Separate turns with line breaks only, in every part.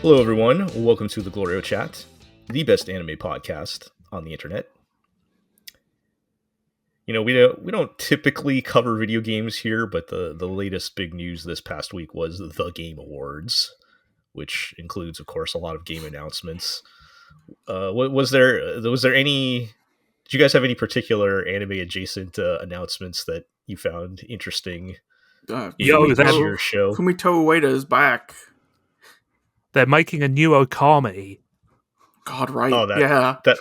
Hello, everyone. Welcome to the GLORIO Chat, the best anime podcast on the internet. You know, we don't typically cover video games here, but the latest big news this past week was the Game Awards, which includes, of course, a lot of game announcements. Was there any? Did you guys have any particular anime adjacent announcements that you found interesting?
This year's show. Fumito Ueda is back.
They're making a new Okami.
God, right?
Oh,
yeah.
That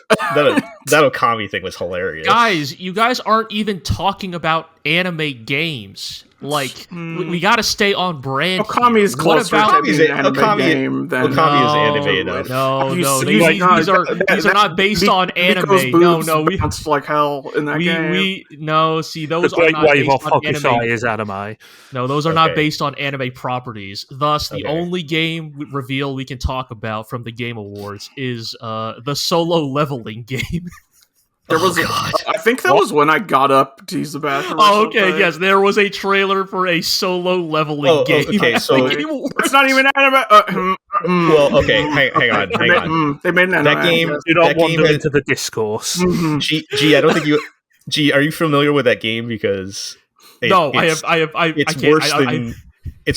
Okami thing was hilarious.
Guys, you guys aren't even talking about anime games. Like, we got to stay on brand.
Okami is closer to being an anime game than
Okami is anime enough.
These are not based on anime. No, we
bounced like hell in that game.
Those are not based on anime.
Is anime.
No, those are not based on anime properties. Thus, the only game reveal we can talk about from the Game Awards is the solo leveling game.
There was, I think that was when I got up to use the bathroom.
Oh, okay, yes, there was a trailer for a solo leveling game.
Okay, so
it's not even anime.
Well, okay, hang on.
They made an anime.
That game. Do not wander into the discourse.
G, I don't think you. G, are you familiar with that game? Because it's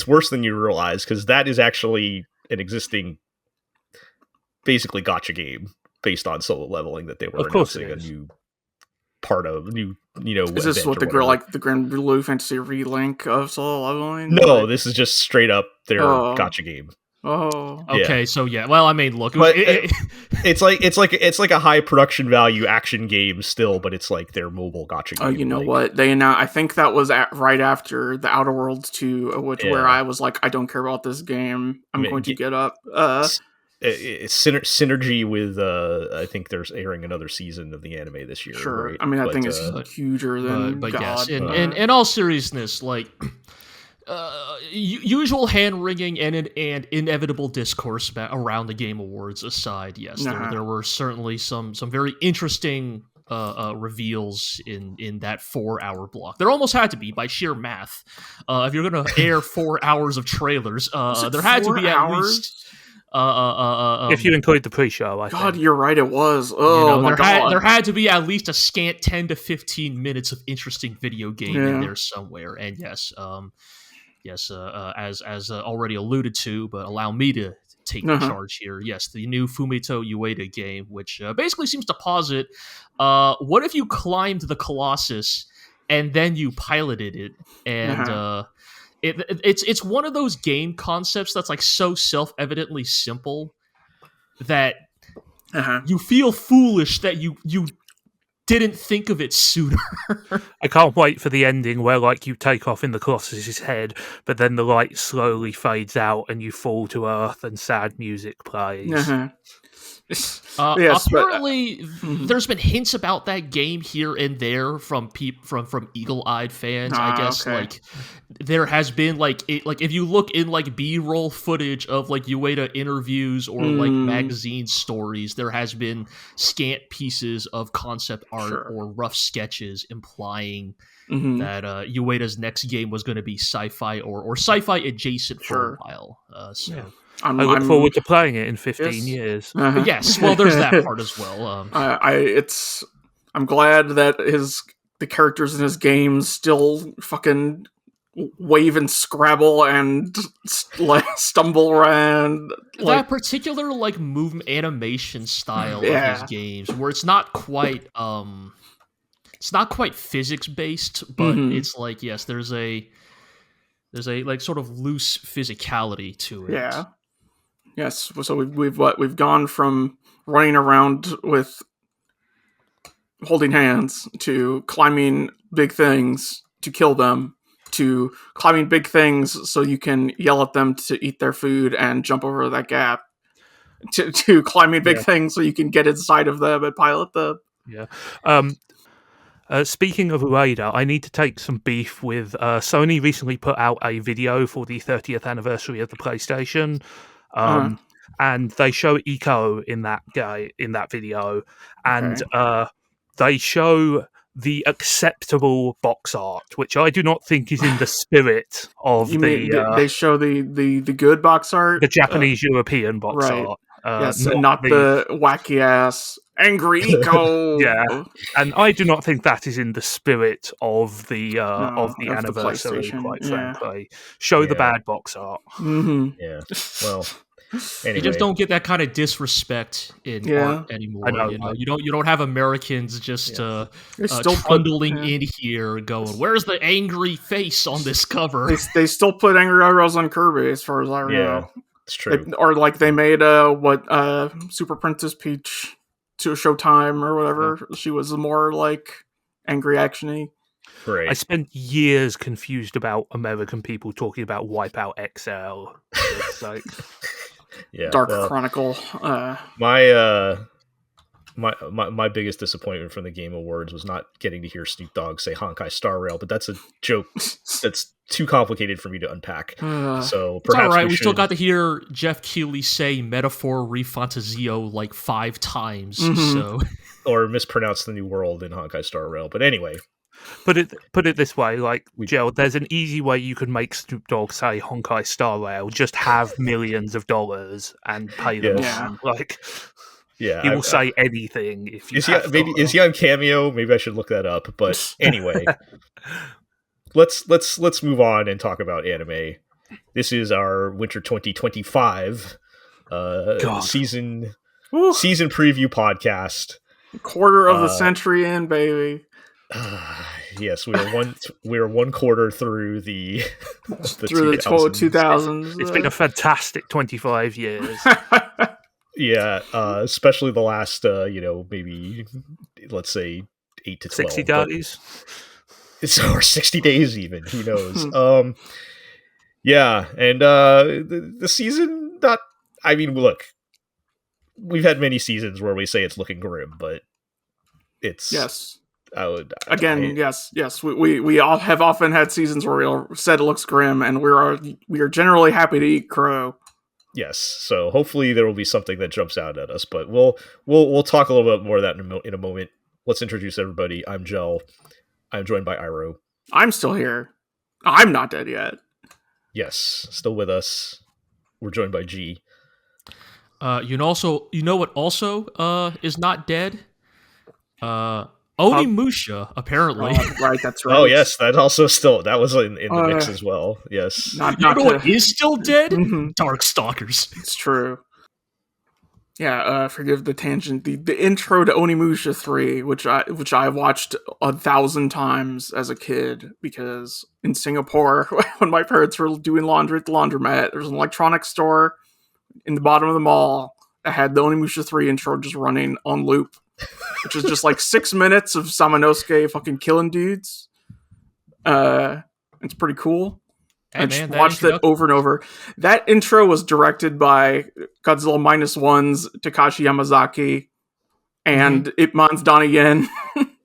worse than you realize, because that is actually an existing, basically, gacha game based on solo leveling that they were announcing a new part of Is
this what the Grand Blue Fantasy relink of solo leveling?
No, this is just straight up their gacha game.
Oh,
okay. So yeah. Well, I mean, look,
it's like a high production value action game still, but it's like their mobile gacha game.
Oh, you know what they announced? I think that was right after the Outer Worlds 2, where I was like, I don't care about this game. I'm going to get up.
It's synergy with I think there's airing another season of the anime this year.
Sure,
right?
I mean I think it's huger than
but
God.
Yes, in all seriousness, like usual hand wringing and inevitable discourse around the Game Awards aside, yes, there were certainly some very interesting reveals in that 4-hour block. There almost had to be, by sheer math. If you're going to air 4 hours of trailers, there had to be at least.
If you include the pre-show, I think.
You're right. It was. Oh my God!
There had to be at least a scant 10 to 15 minutes of interesting video game in there somewhere. And yes, as already alluded to, but allow me to take the charge here. Yes, the new Fumito Ueda game, which basically seems to posit, what if you climbed the Colossus and then you piloted it and. It's one of those game concepts that's like so self-evidently simple that you feel foolish that you didn't think of it sooner.
I can't wait for the ending where like you take off in the Colossus's head, but then the light slowly fades out and you fall to earth and sad music plays.
Apparently, there's been hints about that game here and there from eagle-eyed fans. I guess like there has been like if you look in like B-roll footage of like Ueda interviews or like magazine stories, there has been scant pieces of concept art or rough sketches implying that Ueda's next game was going to be sci-fi or sci-fi adjacent for a while.
I look forward to playing it in 15 years.
Yes, well, there's that part as well.
I'm glad that the characters in his games still fucking wave and scrabble and stumble around.
That particular like movement animation style of his games, where it's not quite physics based, but it's like there's a like sort of loose physicality to it.
Yeah. Yes, so we've gone from running around with holding hands to climbing big things to kill them to climbing big things so you can yell at them to eat their food and jump over that gap to climbing big things so you can get inside of them and pilot them.
Yeah. Speaking of Ueda, I need to take some beef with Sony. Recently put out a video for the 30th anniversary of the PlayStation. And they show Eco in that video, and they show the acceptable box art, which I do not think is in the spirit of
they show the good box art,
the Japanese European box
right.
art.
Yes, not the wacky ass angry eco.
Yeah, and I do not think that is in the spirit of the anniversary. Quite frankly, show the bad box art.
Mm-hmm.
Yeah. Well, anyway.
You just don't get that kind of disrespect in art anymore.
I know,
you don't have Americans just
still
trundling in here going, "Where's the angry face on this cover?"
They still put angry eyebrows on Kirby, as far as I know.
Yeah, it's true.
Or like they made Super Princess Peach to Showtime or whatever. Yeah. She was more like angry actiony.
Right.
I spent years confused about American people talking about Wipeout XL. It's like,
Dark Chronicle.
My biggest disappointment from the Game Awards was not getting to hear Snoop Dogg say Honkai Star Rail, but that's a joke that's too complicated for me to unpack. So perhaps
all right. We still got to hear Jeff Keighley say Metaphor Refantazio like 5 times. So
or mispronounce the New World in Honkai Star Rail. But anyway.
Put it this way, like, Jill, there's an easy way you can make Snoop Dogg say Honkai Star Rail. Just have millions of dollars and pay them.
Yeah,
he will say anything if you.
Is he on Cameo? Maybe I should look that up. But anyway, let's move on and talk about anime. This is our Winter 2025 season preview podcast.
Quarter of the century in, baby.
Yes, we are one quarter through the
through 2000s.
It's been a fantastic 25 years.
Yeah, especially the last maybe let's say 8 to 12
60 days.
Or 60 days even, who knows. And the season look, we've had many seasons where we say it's looking grim, but it's
yes.
Yes.
We all have often had seasons where we all said it looks grim, and we are generally happy to eat crow.
Yes, so hopefully there will be something that jumps out at us, but we'll talk a little bit more of that in a moment. Let's introduce everybody. I'm Jel. I'm joined by Iro.
I'm still here. I'm not dead yet.
Yes, still with us. We're joined by G.
You know what also is not dead? Onimusha, apparently.
Right, that's right.
Oh, yes, that was in the mix as well. Yes.
You know what is still dead? Darkstalkers.
It's true. Yeah, forgive the tangent. The intro to Onimusha 3, which I watched 1,000 times as a kid, because in Singapore, when my parents were doing laundry at the laundromat, there was an electronics store in the bottom of the mall that had the Onimusha 3 intro just running on loop. Which is just like 6 minutes of Samanosuke fucking killing dudes. It's pretty cool. I just watched it over and over. That intro was directed by Godzilla -1's Takashi Yamazaki and Ip Man's Donnie Yen.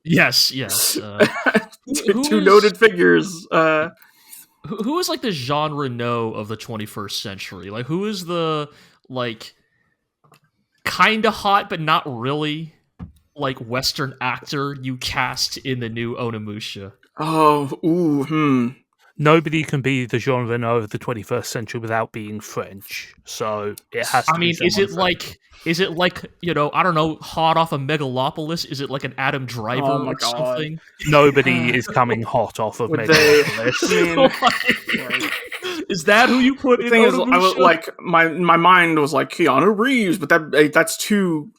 Yes.
Two noted figures.
Who is like the Jean Reno of the 21st century? Like, who is the like kind of hot but not really like Western actor you cast in the new Onimusha?
Nobody can be the Jean Reno of the 21st century without being French, so it has to be
is it like I don't know, hot off a Megalopolis? Is it like an Adam Driver or something?
Nobody is coming hot off of Megalopolis.
Is that who you put in Onimusha?
My mind was like Keanu Reeves, but that's too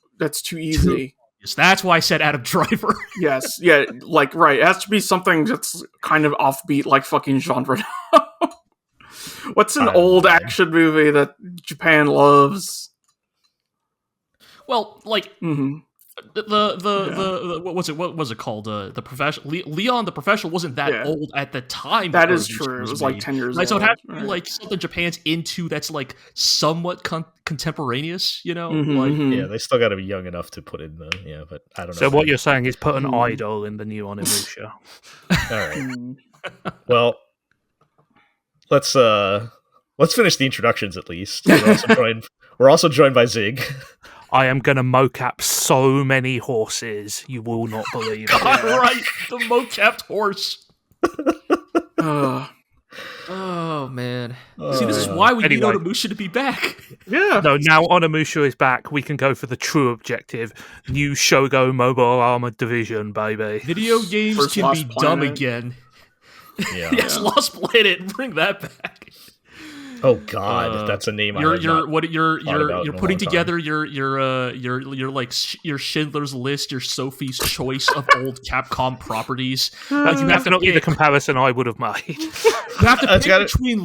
easy.
That's why I said Adam Driver.
Yes, yeah, right. It has to be something that's kind of offbeat, like fucking Jean Reno. What's an old action movie that Japan loves?
Well, like the what was it called? The Professional. Leon the Professional wasn't that old at the time.
That is true. It was like 10 years old.
So it has to be like something Japan's into that's like somewhat contemporaneous.
Yeah, they still got to be young enough to put in but I don't know.
So what you're saying is put an idol in the new Onimusha.
All right. Well, let's finish the introductions at least. We're also joined by Zig.
I am going to mocap so many horses, you will not believe it.
God, right, the mocapped horse. Oh man! See, this is why we need Onimusha to be back.
Yeah.
No, now Onimusha is back. We can go for the true objective: new Shogo Mobile Armored Division, baby.
Video games
First
can
Lost
be
Planet.
dumb again.
Yeah.
Yes, Lost Planet. Bring that back.
Oh God, that's a name.
You're
about in a
putting
long
together your like your Schindler's List, your Sophie's Choice of old Capcom properties.
That's definitely the comparison I would have made.
You have to pick between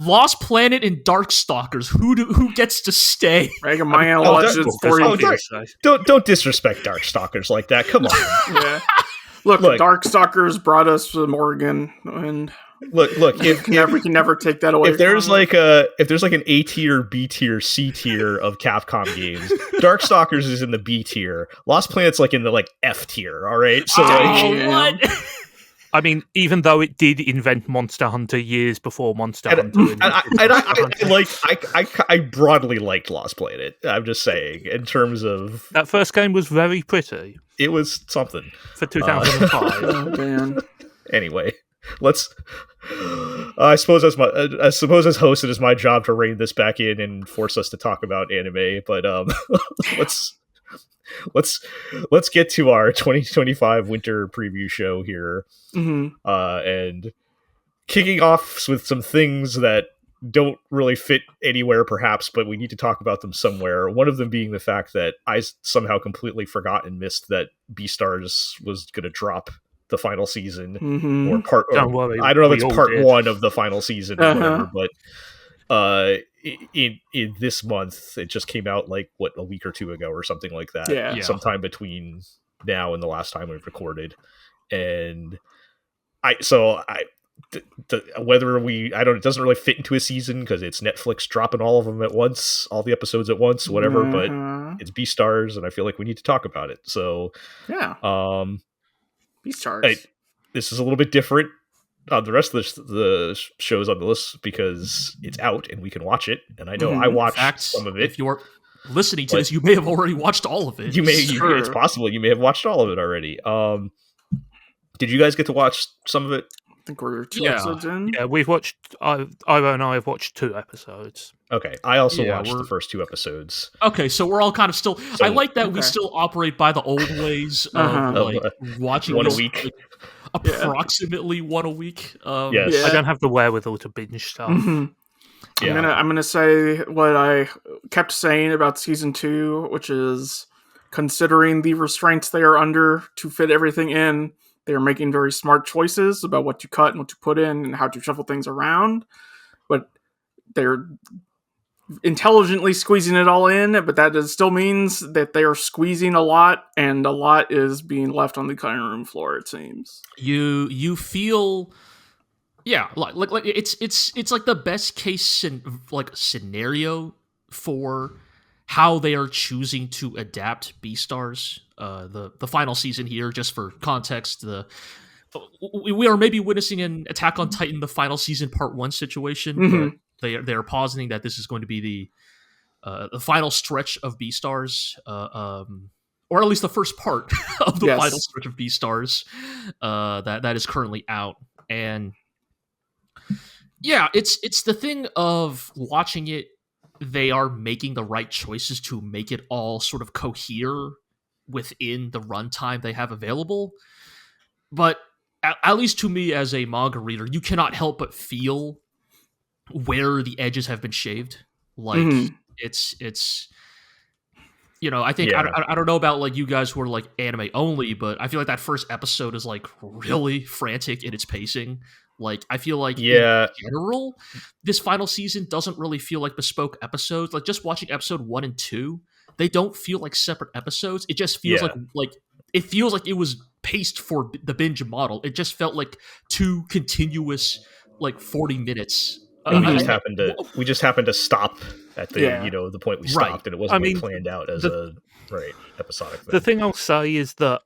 Lost Planet and Darkstalkers. Who gets to stay?
Dragon Man Legends 40.
Don't disrespect Darkstalkers like that. Come on.
Yeah. Look, Darkstalkers brought us to Morgan, and
look.
We can never take that away.
If there's like an A tier, B tier, C tier of Capcom games, Darkstalkers is in the B tier. Lost Planet's like in the F tier. All right, so
what?
I mean, even though it did invent Monster Hunter years before Monster Hunter,
I broadly liked Lost Planet. I'm just saying, in terms of
that first game was very pretty.
It was something
for 2005.
Oh man.
Anyway, let's. I suppose as host, it is my job to rein this back in and force us to talk about anime. But let's get to our 2025 winter preview show here, and kicking off with some things that don't really fit anywhere, perhaps, but we need to talk about them somewhere. One of them being the fact that I somehow completely forgot and missed that Beastars was going to drop the final season, or part.
Don't worry,
I don't know if it's part
did.
1 of the final season or whatever, but in this month it just came out like a week or two ago or something like that.
Yeah.
Sometime between now and the last time we've recorded, and it doesn't really fit into a season because it's Netflix dropping all of them at once, all the episodes at once, whatever. But it's Beastars, and I feel like we need to talk about it. So
yeah,
Beastars. This is a little bit different on the rest of the shows on the list because it's out and we can watch it. And I know I watched some of it.
If you're listening to this, you may have already watched all of it.
It's possible you may have watched all of it already. Did you guys get to watch some of it?
I think we're 2 episodes in.
Yeah, we've watched. Ira and I have watched 2 episodes.
Okay, I also watched the first 2 episodes.
Okay, so we're all kind of still. I like that we still operate by the old ways of watching
one a week,
approximately one a week.
I don't have the wherewithal to binge stuff.
Mm-hmm. I'm gonna say what I kept saying about season 2, which is considering the restraints they are under to fit everything in. They are making very smart choices about what to cut and what to put in and how to shuffle things around. But they're intelligently squeezing it all in, but that still means that they are squeezing a lot, and a lot is being left on the cutting room floor, it seems.
You feel... Yeah, like it's like the best case scenario for how they are choosing to adapt Beastars. The final season here, just for context, we are maybe witnessing an Attack on Titan, the final season part 1 situation. But they are positing that this is going to be the final stretch of Beastars, or at least the first part of the final stretch of Beastars that is currently out. And yeah, it's the thing of watching it. They are making the right choices to make it all sort of cohere within the runtime they have available. But at least to me as a manga reader, you cannot help but feel where the edges have been shaved. Like it's I think I don't know about like you guys who are like anime only, but I feel like that first episode is like really frantic in its pacing. Like, I feel like in general, this final season doesn't really feel like bespoke episodes. Like, just watching episode 1 and 2, they don't feel like separate episodes. It just feels like it feels like it was paced for the binge model. It just felt like 2 continuous, 40 minutes.
We just happened to stop at the the point we stopped, and it wasn't planned out as episodic thing.
The thing I'll say is that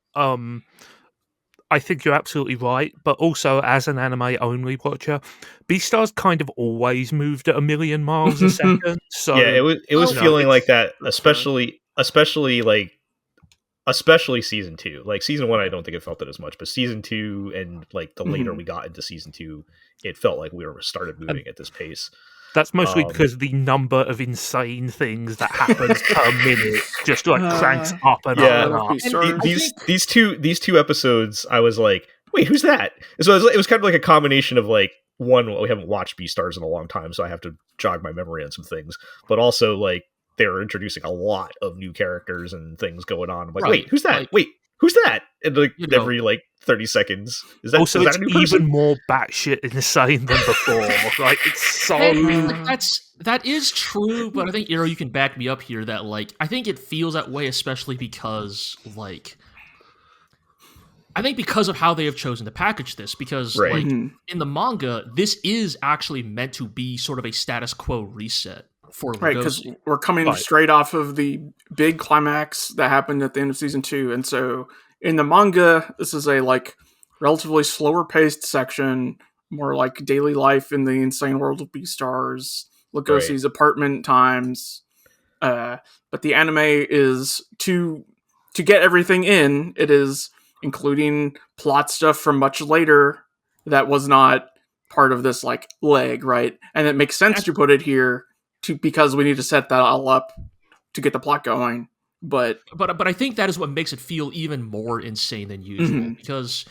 I think you're absolutely right, but also as an anime-only watcher, Beastars kind of always moved at 1,000,000 miles a second. So
it was feeling like that, especially especially season 2. Like season 1, I don't think it felt it as much, but season 2 and like the later we got into season 2, it felt like we were started moving at this pace.
That's mostly because the number of insane things that happens per minute just like cranks up and up and up.
And these two episodes, I was like, wait, who's that? So it was kind of like a combination of like, one, we haven't watched Beastars in a long time, so I have to jog my memory on some things, but also like they're introducing a lot of new characters and things going on. I'm like, wait, who's that? Wait, who's that? And like every like 30 seconds, is that a new person?
Even more batshit insane than before. Like it's so.
That is true, but I think Iro, you can back me up here. That like I think it feels that way, especially because like. I think because of how they have chosen to package this, because like in the manga, this is actually meant to be sort of a status quo reset for Legoshi. Right,
because we're coming straight off of the big climax that happened at the end of season 2, and so in the manga, this is a like relatively slower paced section, more like daily life in the insane world of Beastars, Legoshi's apartment times, but the anime is to get everything in. It is including plot stuff from much later that was not part of this like leg, right? And it makes sense to put it here because we need to set that all up to get the plot going. But
I think that is what makes it feel even more insane than usual, because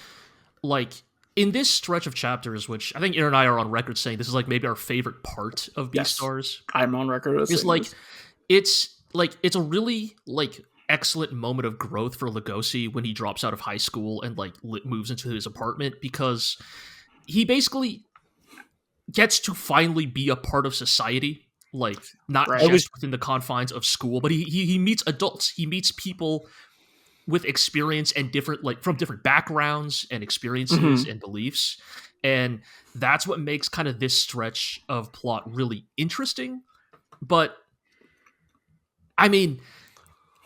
like in this stretch of chapters, which I think Aaron and I are on record saying this is like maybe our favorite part of Beastars.
I'm on record with saying
this. It's a really like excellent moment of growth for Legoshi when he drops out of high school and like moves into his apartment, because he basically gets to finally be a part of society, like not just within the confines of school, but he meets adults. He meets people with experience and different, like from different backgrounds and experiences and beliefs. And that's what makes kind of this stretch of plot really interesting. But I mean,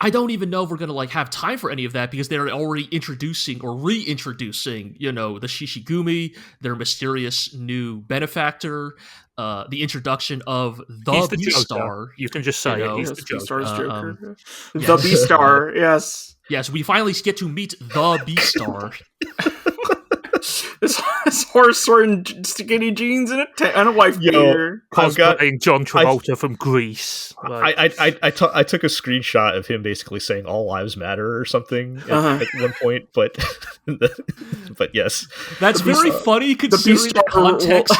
I don't even know if we're going to like have time for any of that, because they're already introducing or reintroducing, the Shishigumi, their mysterious new benefactor, the introduction of the Beastar.
You can just say he's the
Joker. The Beastar, yes.
Yes, we finally get to meet the Beastar.
This horse wearing skinny jeans and a wife beater.
Cosplaying John Travolta from Greece.
Like. I took a screenshot of him basically saying "All lives matter" or something at one point, but yes,
that's very funny considering the context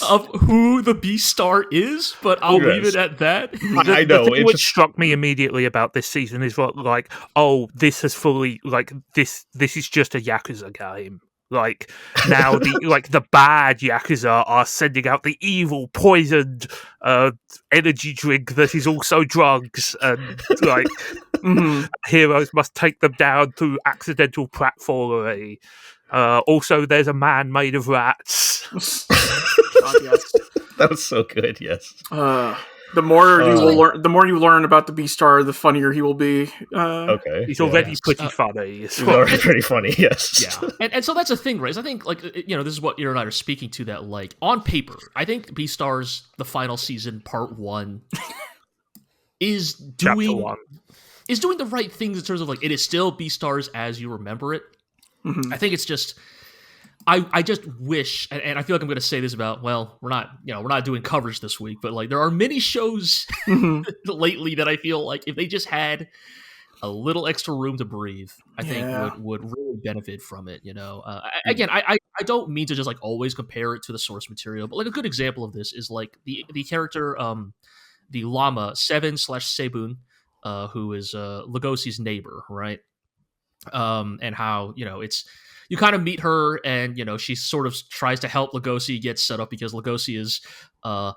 of who the Beastar is. But I'll leave it at that.
I know.
The thing which struck me immediately about this season is like, oh, this has fully like this is just a Yakuza game. Like now, the bad Yakuza are sending out the evil poisoned energy drink that is also drugs, and like heroes must take them down through accidental pratfallery. Also, there's a man made of rats.
God, yes.
That was so good. Yes.
The more you learn about the Beastar, the funnier he will be.
Okay,
he's already pretty funny.
He's already pretty funny. Yes.
Yeah, and so that's the thing, right? Is I think like this is what Ira and I are speaking to. That like on paper, I think Beastars the final season part 1 is doing the right things in terms of like it is still Beastars as you remember it. I think it's just. I just wish, and I feel like I'm going to say this about, well, we're not doing coverage this week, but like there are many shows lately that I feel like if they just had a little extra room to breathe, I think would really benefit from it. Again, I don't mean to just like always compare it to the source material, but like a good example of this is like the character, the llama 7/Sebun, who is Legoshi's neighbor, right? And how it's. You kind of meet her, and she sort of tries to help Legoshi get set up because Legoshi is.
I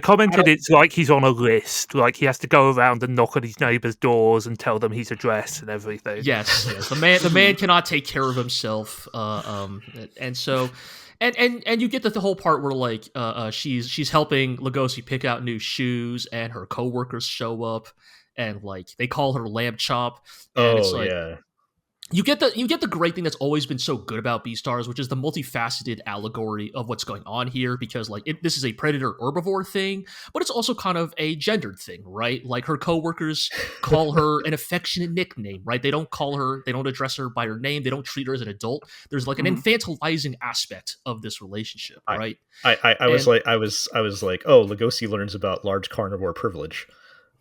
commented it's like he's on a list, like he has to go around and knock on his neighbors' doors and tell them his address and everything.
Yes. The man cannot take care of himself, and so. And you get the whole part where like she's helping Legoshi pick out new shoes, and her coworkers show up, and like they call her Lamb Chop. And it's like, you get the great thing that's always been so good about Beastars, which is the multifaceted allegory of what's going on here. Because like this is a predator herbivore thing, but it's also kind of a gendered thing, right? Like her coworkers call her an affectionate nickname, right? They don't address her by her name. They don't treat her as an adult. There's like an infantilizing aspect of this relationship, right?
I was like, oh, Lugosi learns about large carnivore privilege.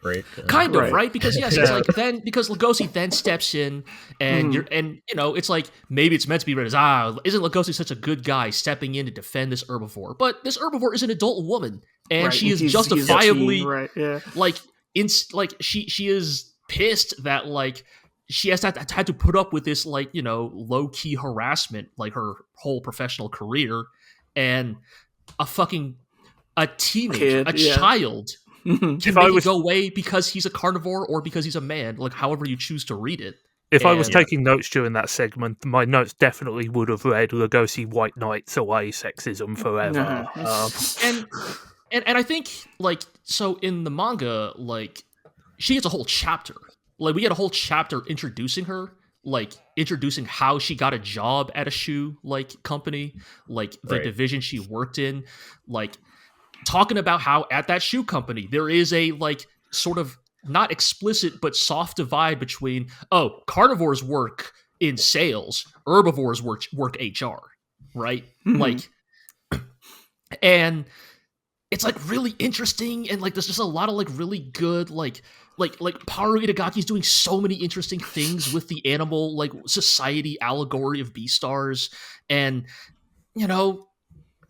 Right,
kind of right, because yes, it's like then because Lugosi then steps in and it's like maybe it's meant to be read as isn't Lugosi such a good guy stepping in to defend this herbivore? But this herbivore is an adult woman, and she is justifiably she is pissed that like she had to put up with this like low key harassment like her whole professional career, and a teenager, child. Can make it go away because he's a carnivore or because he's a man, like however you choose to read it.
If I was taking notes during that segment, my notes definitely would have read Lugosi White Knights away, sexism forever.
And I think like so in the manga, like she gets a whole chapter. Like we get a whole chapter introducing her, like introducing how she got a job at a shoe like company, like the division she worked in, like talking about how at that shoe company there is a like sort of not explicit but soft divide between carnivores work in sales, herbivores work HR, right? Like, and it's like really interesting, and like there's just a lot of like really good like Paru Itagaki's doing so many interesting things with the animal like society allegory of Beastars, and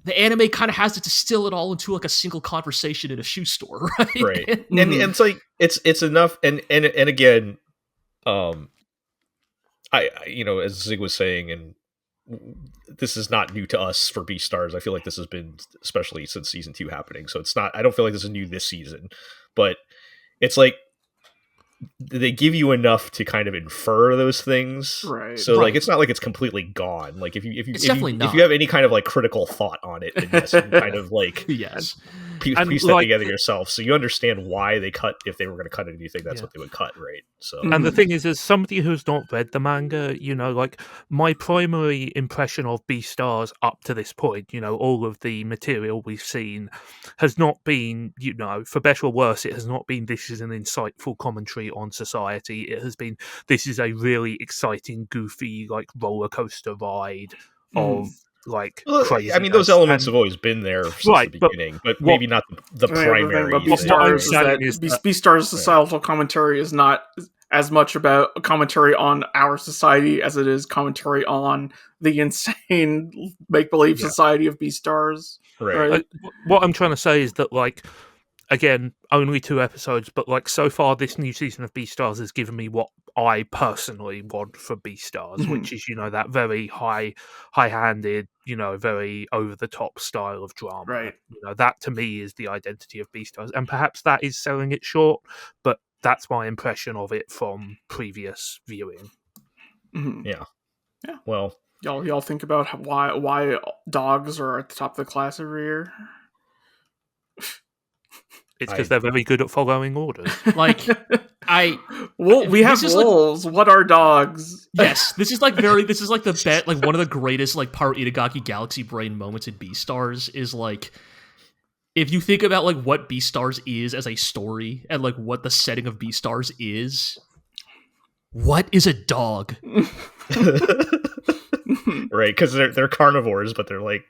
the anime kind of has to distill it all into like a single conversation in a shoe store, right?
Right, and it's like it's enough, and again, I as Zig was saying, and this is not new to us for Beastars. I feel like this has been especially since season 2 happening, so it's not. I don't feel like this is new this season, but it's like they give you enough to kind of infer those things,
right?
So like it's not like it's completely gone. Like if you
not.
If you have any kind of like critical thought on it, then yes, you kind of like piece that together yourself, so you understand why they cut. If they were going to cut anything, that's what they would cut, right? So
and the thing is, as somebody who's not read the manga, like my primary impression of Beastars up to this point, all of the material we've seen has not been, for better or worse, it has not been this is an insightful commentary on society. It has been this is a really exciting, goofy, like roller coaster ride of like crazy.
I mean, those elements have always been there since the beginning, but maybe not the primary.
But Beastars' societal commentary is not as much about a commentary on our society as it is commentary on the insane make-believe society of Beastars.
Right.
What I'm trying to say is that, like, again, only 2 episodes, but like so far, this new season of Beastars has given me what I personally want for Beastars, which is that very high-handed, very over-the-top style of drama.
Right.
That to me is the identity of Beastars, and perhaps that is selling it short, but that's my impression of it from previous viewing.
Yeah. Well,
y'all think about why dogs are at the top of the class every year.
It's because they're very good at following orders.
Like,
we have wolves. Like, what are dogs?
Yes, this is like the bet. Like one of the greatest like Paru Itagaki galaxy brain moments in Beastars is like, if you think about like what Beastars is as a story and like what the setting of Beastars is, what is a dog?
Right, because they're carnivores, but they're like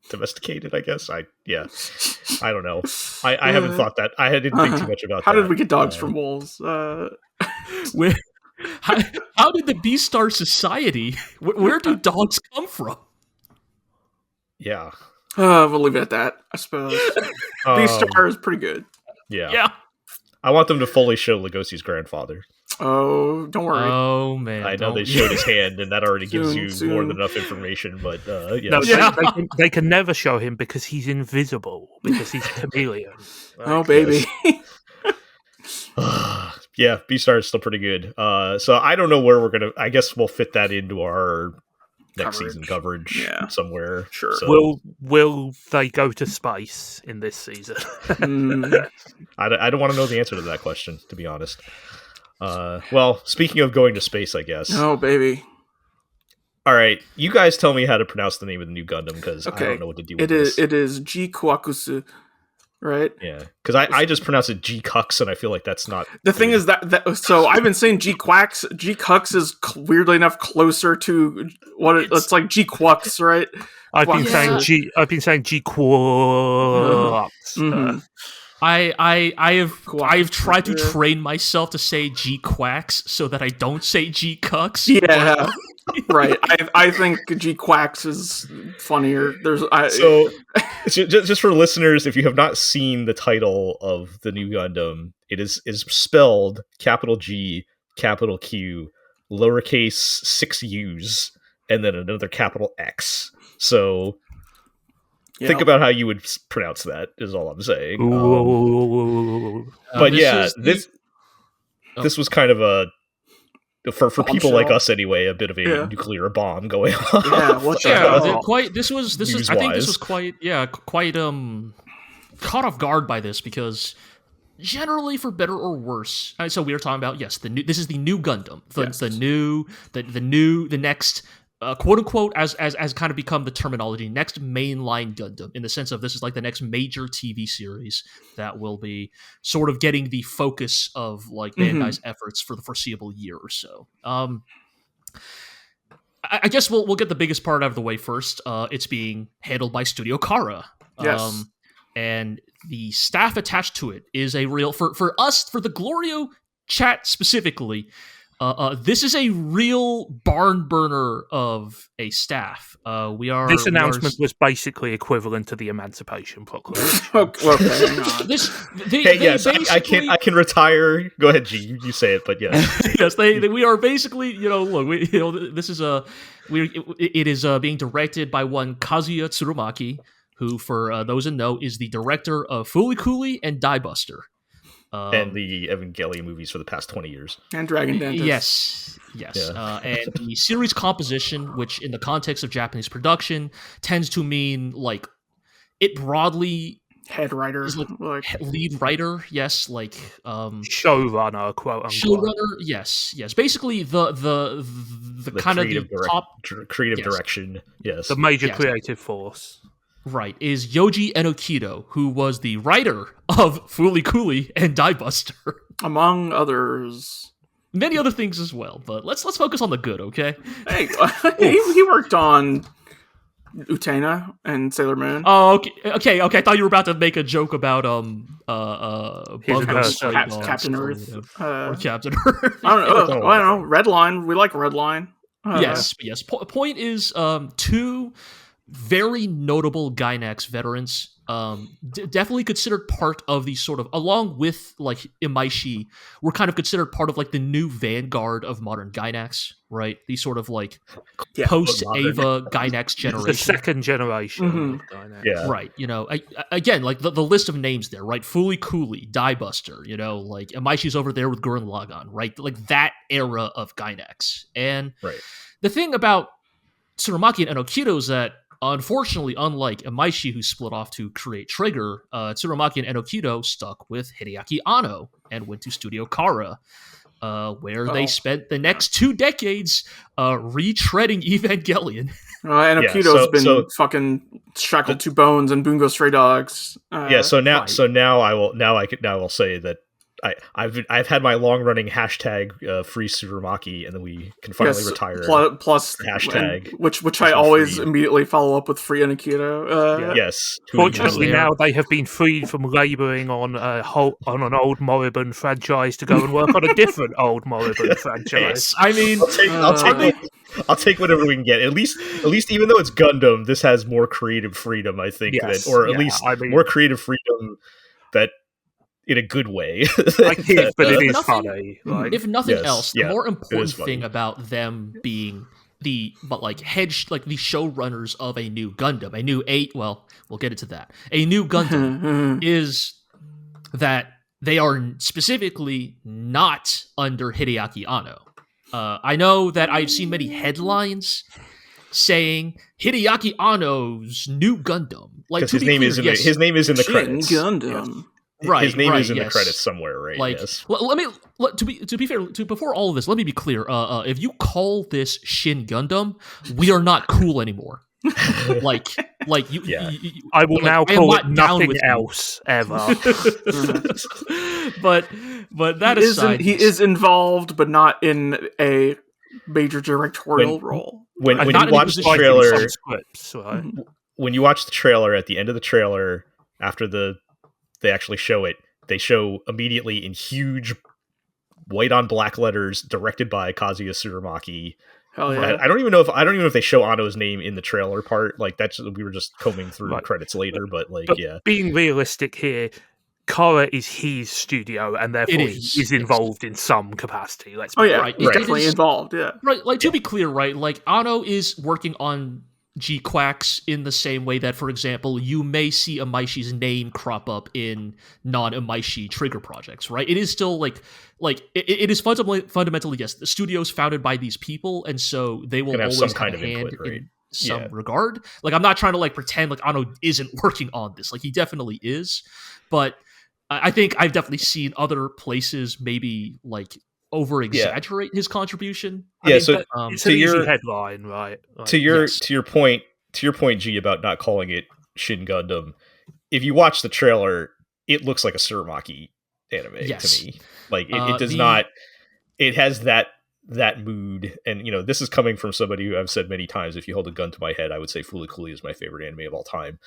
domesticated, I guess. I don't know. I haven't thought that. I didn't think too much about
how
that.
Did we get dogs from wolves?
How did the Beastar Society? Where do dogs come from?
Yeah.
We'll leave it at that, I suppose. Beastar is pretty good.
Yeah. I want them to fully show Lugosi's grandfather.
Oh, don't worry.
Oh, man.
I know they showed his hand, and that already gives you more than enough information, but
they can never show him because he's invisible, because he's a chameleon.
Oh, baby.
Yeah, Beastar is still pretty good. So I don't know where we're going to... I guess we'll fit that into our next season coverage somewhere.
Sure.
So,
will they go to space in this season?
I don't want to know the answer to that question, to be honest. Well, speaking of going to space, I guess.
Oh, baby.
All right, you guys tell me how to pronounce the name of the new Gundam, because I don't know what to do with this.
It is GQuuuuuuX, right?
Yeah, because I just pronounce it G-Cux, and I feel like that's not...
The thing is that so I've been saying G-Quacks. G-Cux is weirdly enough closer to what it's like GQuuuuuX, right?
I've been saying GQuuuuuuX.
Mm-hmm.
I've tried to train myself to say G-Quacks so that I don't say G-Cucks.
Yeah, right. I think G-Quacks is funnier.
So, just for listeners, if you have not seen the title of the new Gundam, it is spelled capital G, capital Q, lowercase 6 U's, and then another capital X. So... think about how you would pronounce that, is all I'm saying. But this was kind of for people like us anyway, a bit of a nuclear bomb going on.
Yeah,
this was I think this was quite caught off guard by this, because generally, for better or worse, so we were talking about this is the new Gundam, the next quote unquote, as kind of become the terminology, next mainline Gundam, in the sense of this is like the next major TV series that will be sort of getting the focus of like Bandai's efforts for the foreseeable year or so. I guess we'll get the biggest part out of the way first. It's being handled by Studio Kara.
Yes.
And the staff attached to it is a real, for us, for the GLORIO chat specifically, this is a real barn burner of a staff.
This announcement was basically equivalent to the Emancipation Proclamation.
I can retire. Go ahead, G. You say it, but yes,
yes, we are basically, look, this is it is being directed by one Kazuya Tsurumaki, who, for those in know, is the director of Fooly Cooly and Die Buster.
And the Evangelion movies for the past 20 years.
And Dragon Dentist.
Yes. Yeah. And the series composition, which in the context of Japanese production tends to mean, like, it broadly...
head writer.
Lead writer, yes. Like...
showrunner, quote unquote.
Showrunner, yes. Basically, the kind of the top...
creative direction, yes.
The major creative force.
Right, is Yoji Enokido, who was the writer of Fooly Cooly and Die Buster.
Among others.
Many other things as well, but let's focus on the good, okay?
Hey, he worked on Utena and Sailor Moon.
Oh, okay. I thought you were about to make a joke about
Captain Earth.
Or Captain Earth.
I don't know. Redline. We like Redline.
Yes. Point is, two very notable Gainax veterans, definitely considered part of the sort of, along with like Imaishi, were kind of considered part of like the new vanguard of modern Gainax, right? These sort of like post-Ava Gainax generation.
The second generation of Gainax.
Yeah.
Right, again, like the list of names there, right? Fooly Cooly, Die Buster, like Imaishi's over there with Gurren Lagann, right? Like that era of Gainax. And the thing about Tsurumaki and Enokido is that, unfortunately, unlike Imaishi, who split off to create Trigger, Tsurumaki and Enokido stuck with Hideaki Anno and went to Studio Kara, where they spent the next 2 decades retreading Evangelion.
Enokido's been fucking shackled to bones and Bungo Stray Dogs.
So now I will say that I've had my long running hashtag free Tsurumaki, and then we can finally retire.
Plus
hashtag,
which I always immediately follow up with free Enokido.
Yes.
Fortunately, now they have been freed from labouring on an old moribund franchise to go and work on a different old moribund franchise.
I mean,
I'll take whatever we can get. At least, even though it's Gundam, this has more creative freedom, I think, more creative freedom that. In a good way.
But it is funny.
If nothing else, the more important thing about them being the showrunners of a new Gundam, we'll get into that. A new Gundam is that they are specifically not under Hideaki Anno. I know that I've seen many headlines saying Hideaki Anno's new Gundam. Like,
his name is in the credits.
Gundam.
Right,
his name
right,
is in the
yes.
credits somewhere, right?
Like,
yes.
to be fair, before all of this, let me be clear. If you call this Shin Gundam, we are not cool anymore. like you,
Yeah.
I will now
I am
call it
not down
nothing
with you.
else ever.
but that aside,
he is involved, but not in a major directorial role.
When you
not in a
watch the
position-
trailer,
Some scripts, right?
when you watch the trailer, at the end of the trailer, after they actually show it, they show immediately in huge white on black letters, directed by Kazuya Tsurumaki.
Hell yeah!
I don't even know if they show Anno's name in the trailer part. Like that's we were just combing through
Right.
credits later, but like
But
yeah,
being realistic here, Kara is his studio, and therefore he is involved in some capacity. Let's be
right.
He's definitely involved. Yeah,
right. Like to be clear, right? Like Anno is working on GQuuuuuX in the same way that, for example, you may see Amaishi's name crop up in non-Amaishi trigger projects, right? It is still like it is fundamentally yes, the studio's founded by these people, and so they will always
some
have
kind
a
of
hand
input, right?
in some regard. Like I'm not trying to like pretend like Anno isn't working on this. Like he definitely is, but I think I've definitely seen other places maybe like over exaggerate his contribution.
It's an easy headline, right? Like,
to your point, G, about not calling it Shin Gundam. If you watch the trailer, it looks like a Tsurumaki anime to me. Like it does not. It has that mood, and this is coming from somebody who I've said many times. If you hold a gun to my head, I would say Fooly Cooly is my favorite anime of all time.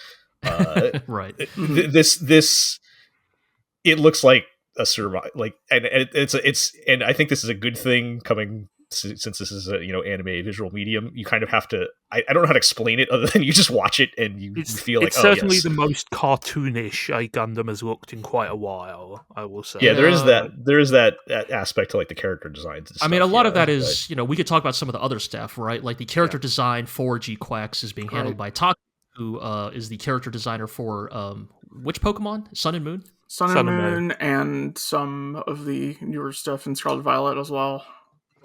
Right.
This it looks like a Tsurumaki, like, and it's and I think this is a good thing coming since this is a anime visual medium. You kind of have to. I don't know how to explain it other than you just watch it and you feel like
it's certainly the most cartoonish a Gundam has looked in quite a while. I will say.
Yeah, there is that aspect to like the character designs. And
I mean, a lot of that is we could talk about some of the other stuff, right? Like the character design for GQuuuuuX is being handled by Taku, who is the character designer for which Pokemon? Sun and Moon.
Sun and Moon, and some of the newer stuff in Scarlet Violet as well.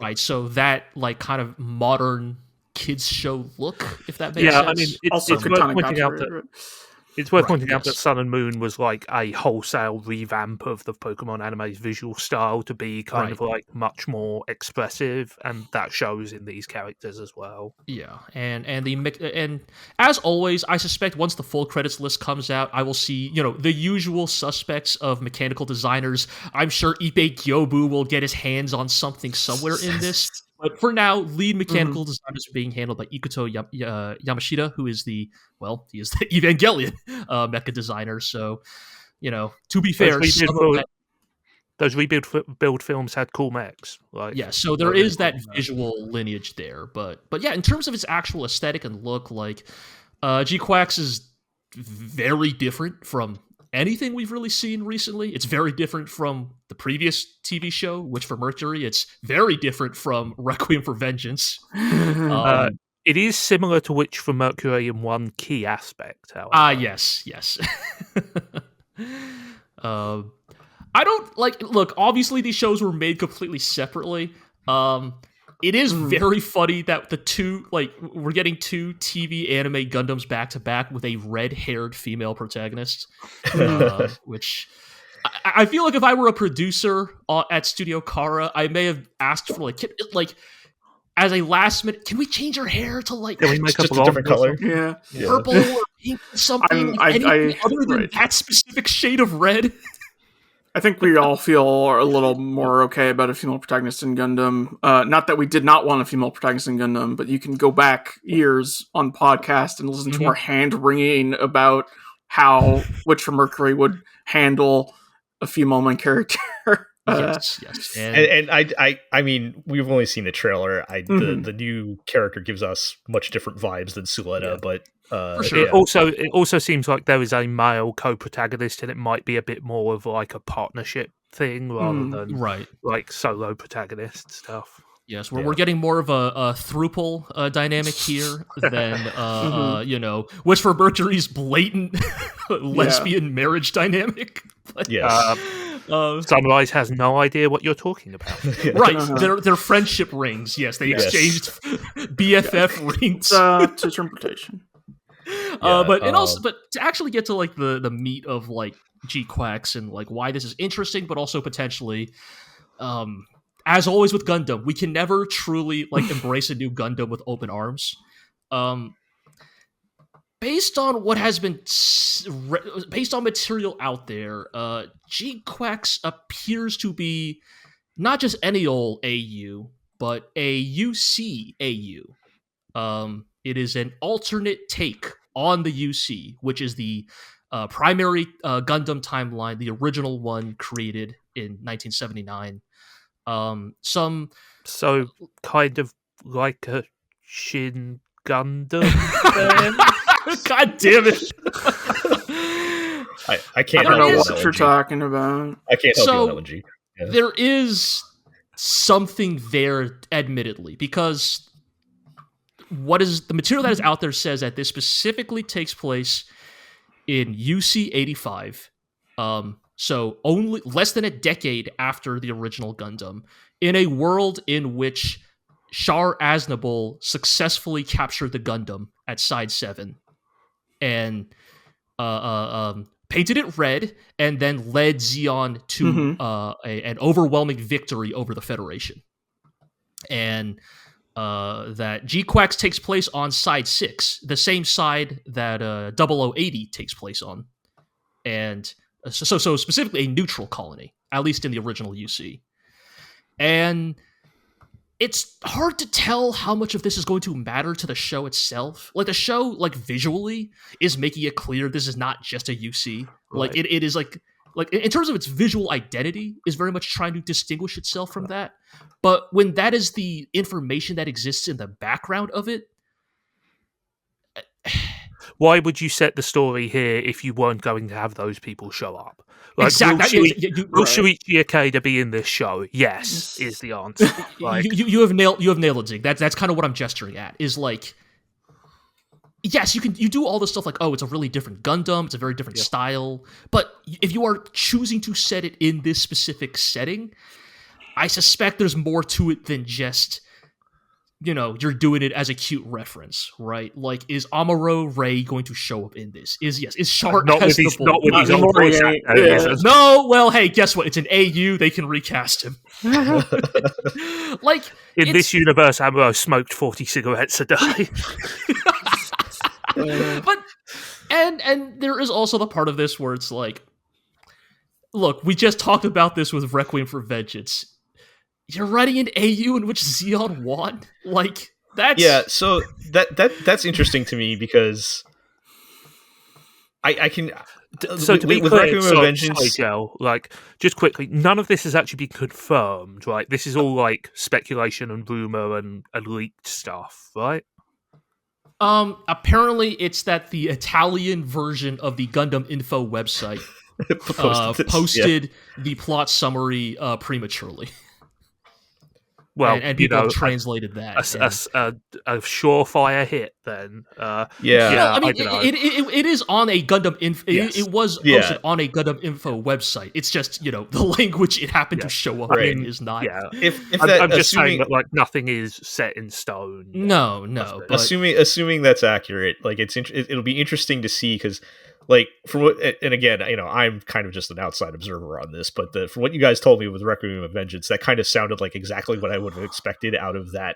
Right, so that like kind of modern kids show look, if that makes sense.
I mean, it's worth pointing out that it's worth pointing out that Sun and Moon was like a wholesale revamp of the Pokemon anime's visual style to be kind of like much more expressive, and that shows in these characters as well.
Yeah, and as always, I suspect once the full credits list comes out, I will see the usual suspects of mechanical designers. I'm sure Ippei Gyobu will get his hands on something somewhere in this. But for now, lead mechanical designers are being handled by Ikuto Yamashita, who is he is the Evangelion mecha designer. So, to be fair,
those rebuild films had cool mechs.
So there is that visual lineage there. But yeah, in terms of its actual aesthetic and look, like GQuuuuuX is very different from anything we've really seen recently. It's very different from the previous TV show, Witch for Mercury. It's very different from Requiem for Vengeance.
It is similar to Witch for Mercury in one key aspect, however.
Yes. I don't look, obviously these shows were made completely separately. It is very funny that the two, we're getting two TV anime Gundams back to back with a red-haired female protagonist, which I feel like if I were a producer at Studio Kara, I may have asked for as a last minute, can we change her hair to
can we make
just a different color?
Yeah,
purple or pink, something anything other than that specific shade of red.
I think we all feel a little more okay about a female protagonist in Gundam. Not that we did not want a female protagonist in Gundam, but you can go back years on podcast and listen to our hand-wringing about how Witch for Mercury would handle a female main character.
Yes.
And I mean, we've only seen the trailer. The new character gives us much different vibes than Suletta, but
for sure.
It also seems like there is a male co-protagonist, and it might be a bit more of like a partnership thing rather than like solo protagonist stuff.
Yes, we're getting more of a throuple dynamic here than Witch for Mercury's blatant lesbian marriage dynamic. But,
Sunrise has no idea what you're talking about.
Right, they're friendship rings. Yes, they exchanged BFF rings.
To interpretation.
But to actually get to the meat of GQuuuuuuX and like why this is interesting, but also potentially, as always with Gundam, we can never truly like embrace a new Gundam with open arms. Based on what has been based on material out there, GQuuuuuuX appears to be not just any old AU, but a UC AU. It is an alternate take on the UC, which is the primary Gundam timeline, the original one created in 1979.
So kind of like a Shin Gundam.
God damn it!
I can't.
I don't know
help
what
you
you're talking about.
I can't help you analogy. Yeah.
There is something there, admittedly, because what is the material that is out there says that this specifically takes place in UC 85. So only less than a decade after the original Gundam, in a world in which Char Aznable successfully captured the Gundam at Side 7 and painted it red and then led Zeon to an overwhelming victory over the Federation. And that GQuuuuuuX takes place on Side 6, the same side that 0080 takes place on. And so specifically a neutral colony, at least in the original UC. And it's hard to tell how much of this is going to matter to the show itself. Like, the show, like, visually is making it clear this is not just a UC. Like, it is, like, in terms of its visual identity, is very much trying to distinguish itself from that. But when that is the information that exists in the background of it...
Why would you set the story here if you weren't going to have those people show up? Like,
exactly.
Will Shuichi Ikeda be in this show? Yes, is the answer. Like,
you have nailed it, Zig. That's kind of what I'm gesturing at. Is like, yes, you do all this stuff like, oh, it's a really different Gundam, it's a very different style. But if you are choosing to set it in this specific setting, I suspect there's more to it than just, you know, you're doing it as a cute reference, right? Like, is Amuro Ray going to show up in this? Is Char
not with his old voice actor.
No, well, hey, guess what? It's an AU. They can recast him. Like,
in this universe, Amuro smoked 40 cigarettes a day.
But and there is also the part of this where it's like, look, we just talked about this with Requiem for Vengeance. You're writing an AU in which Zeon won? Like, that's...
Yeah, so that's interesting to me because I can...
So to be
with
clear,
Requiem of Vengeance...
Joe, like, just quickly, none of this has actually been confirmed, right? This is all, like, speculation and rumour and leaked stuff, right?
Apparently it's that the Italian version of the Gundam Info website posted the plot summary prematurely.
Well,
and people have translated that.
A surefire hit, then.
Well, I mean, it is on a Gundam Info.
Yes.
It was posted on a Gundam Info website. It's just, you know, the language it happened to show up in is not.
Yeah.
I'm
just saying that, like, nothing is set in stone.
No. But...
Assuming that's accurate, like, it'll be interesting to see because, like, from what, and again, you know, I'm kind of just an outside observer on this, but from what you guys told me with Requiem of Vengeance, that kind of sounded like exactly what I would have expected out of that,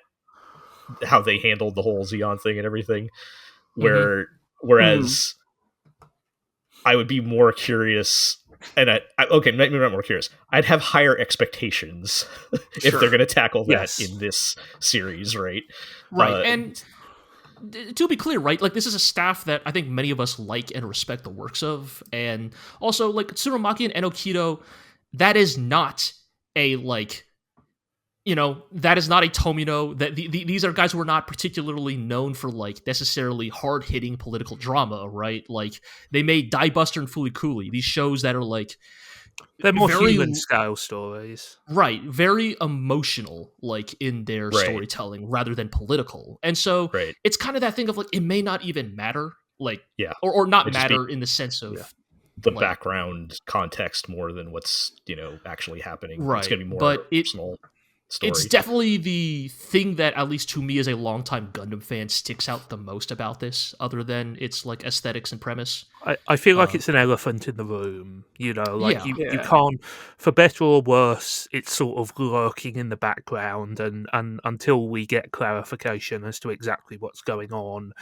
how they handled the whole Zeon thing and everything. Whereas I would be more curious, and okay, maybe not more curious. I'd have higher expectations if they're going to tackle that in this series, right?
Right, and to be clear, right, like, this is a staff that I think many of us like and respect the works of, and also, like, Tsurumaki and Enokido, that is not a, like, you know, that is not a Tomino. That these are guys who are not particularly known for, like, necessarily hard-hitting political drama, right? Like, they made Die Buster and Fooly Cooly, these shows that are, like,
they're more human scale stories.
Right. Very emotional, like, in their storytelling rather than political. And so it's kind of that thing of, like, it may not even matter, like, or not matter in the sense of
the background context more than what's, you know, actually happening.
Right.
It's going to be more personal. story.
It's definitely the thing that, at least to me as a longtime Gundam fan, sticks out the most about this, other than its like aesthetics and premise.
I feel like it's an elephant in the room, you
Yeah.
you can't, for better or worse, it's sort of lurking in the background, and until we get clarification as to exactly what's going on,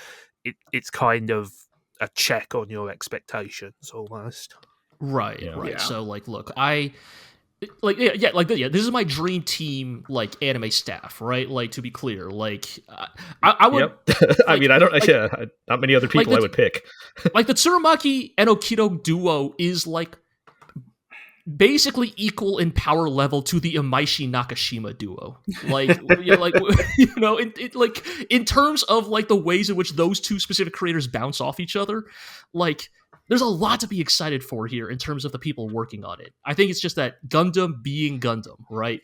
it's kind of a check on your expectations almost.
Right.
Yeah.
So like, look, this is my dream team, like anime staff, right? Like, to be clear, like I would.
Yep. I mean, I don't. Not many other people I would pick.
Like the Tsurumaki and Okito duo is like basically equal in power level to the Imaishi Nakashima duo. Like, in terms of like the ways in which those two specific creators bounce off each other, like. There's a lot to be excited for here in terms of the people working on it. I think it's just that Gundam being Gundam, right?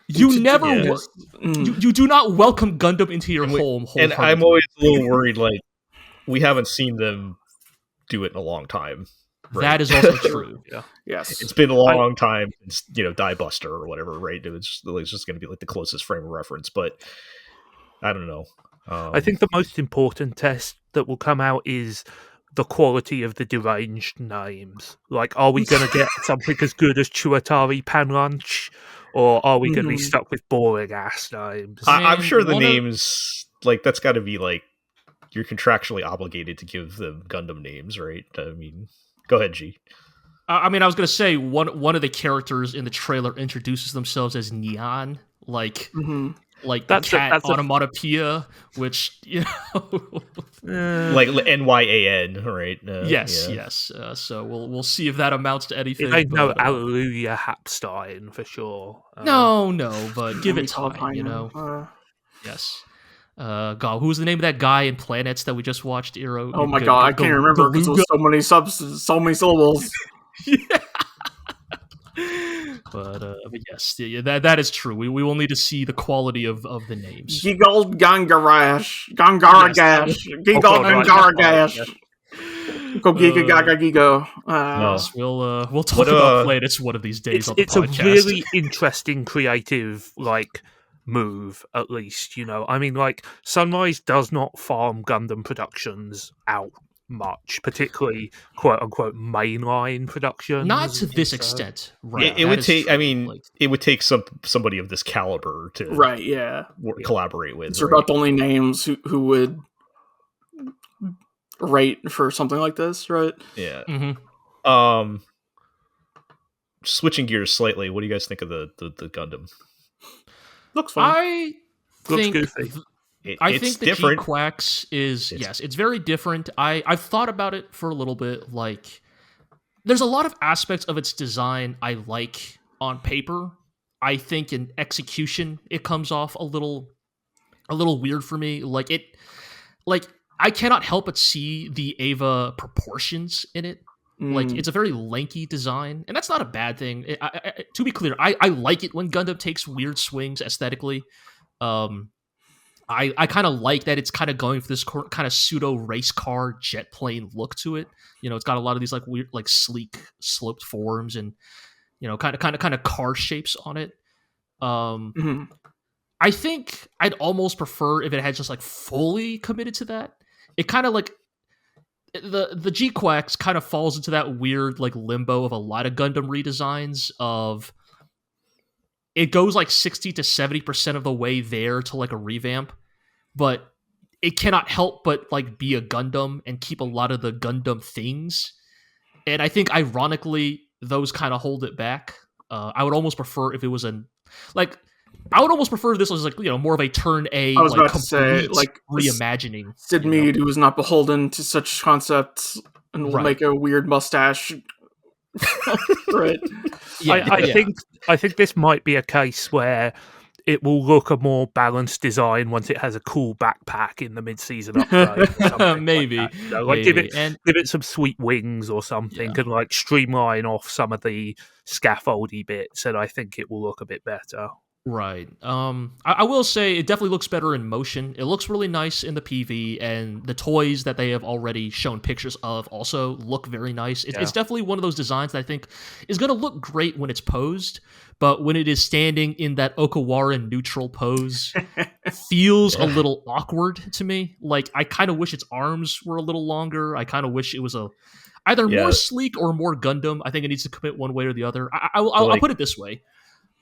You do not welcome Gundam into your home.
And I'm always a little worried, like, we haven't seen them do it in a long time. Right?
That is also true.
Yeah.
Yes.
It's been a long time since, Die Buster or whatever, right? It's just going to be like the closest frame of reference, but I don't know.
I think the most important test that will come out is the quality of the deranged names. Like, are we going to get something as good as Chuatari Panlunch, or are we going to be stuck with boring ass names?
I'm sure the names, like, that's got to be like you're contractually obligated to give them Gundam names, right? I mean, go ahead, G.
I mean, I was going to say one of the characters in the trailer introduces themselves as Neon, like. Like that's onomatopoeia, which
like NYAN, right?
Yes. So we'll see if that amounts to anything.
I know Alleluia Hapstein for sure.
No, but give it time. Yes. God, who's the name of that guy in Planets that we just watched? Iro.
Oh my God, I can't remember because there's so many so many syllables.
Yeah. But yes, that is true. We will need to see the quality of the names.
Giggle Gangarash, Gangaragash, Giggle Gangaragash. Go Giga Gaga Gigo.
Yes, we'll talk about Planets one of these days on the podcast.
It's a really interesting creative move, at least. I mean, like, Sunrise does not farm Gundam productions out much, particularly quote unquote mainline production.
Not to this extent, right?
It would take. True. I mean, it would take somebody of this caliber to collaborate with.
These are about the only names who would rate for something like this, right?
Yeah. Switching gears slightly, what do you guys think of the Gundam?
Looks fun.
Looks goofy.
I think the GQuuuuuX is it's very different. I've thought about it for a little bit. Like, there's a lot of aspects of its design I like on paper. I think in execution it comes off a little weird for me. Like I cannot help but see the Eva proportions in it. Like, it's a very lanky design, and that's not a bad thing. To be clear, I like it when Gundam takes weird swings aesthetically. I kind of like that it's kind of going for this kind of pseudo race car jet plane look to it. It's got a lot of these like weird, like sleek sloped forms and kind of car shapes on it. I think I'd almost prefer if it had just like fully committed to that. It kind of like the GQuuuuuX kind of falls into that weird like limbo of a lot of Gundam redesigns of. It goes like 60 to 70% of the way there to like a revamp, but it cannot help but like be a Gundam and keep a lot of the Gundam things. And I think ironically, those kind of hold it back. I would almost prefer if it was I would almost prefer if this was like, more of a turn A,
I was
like
about to say, like
reimagining.
Sid Mead, who is not beholden to such concepts and will make a weird mustache. Right.
I think this might be a case where it will look a more balanced design once it has a cool backpack in the mid-season upgrade.
Maybe.
Like give it some sweet wings or something, and like streamline off some of the scaffoldy bits, and I think it will look a bit better.
Right. I will say it definitely looks better in motion. It looks really nice in the PV, and the toys that they have already shown pictures of also look very nice. It's definitely one of those designs that I think is going to look great when it's posed, but when it is standing in that Okawaran neutral pose, feels a little awkward to me. Like, I kind of wish its arms were a little longer. I kind of wish it was either more sleek or more Gundam. I think it needs to commit one way or the other. I'll put it this way.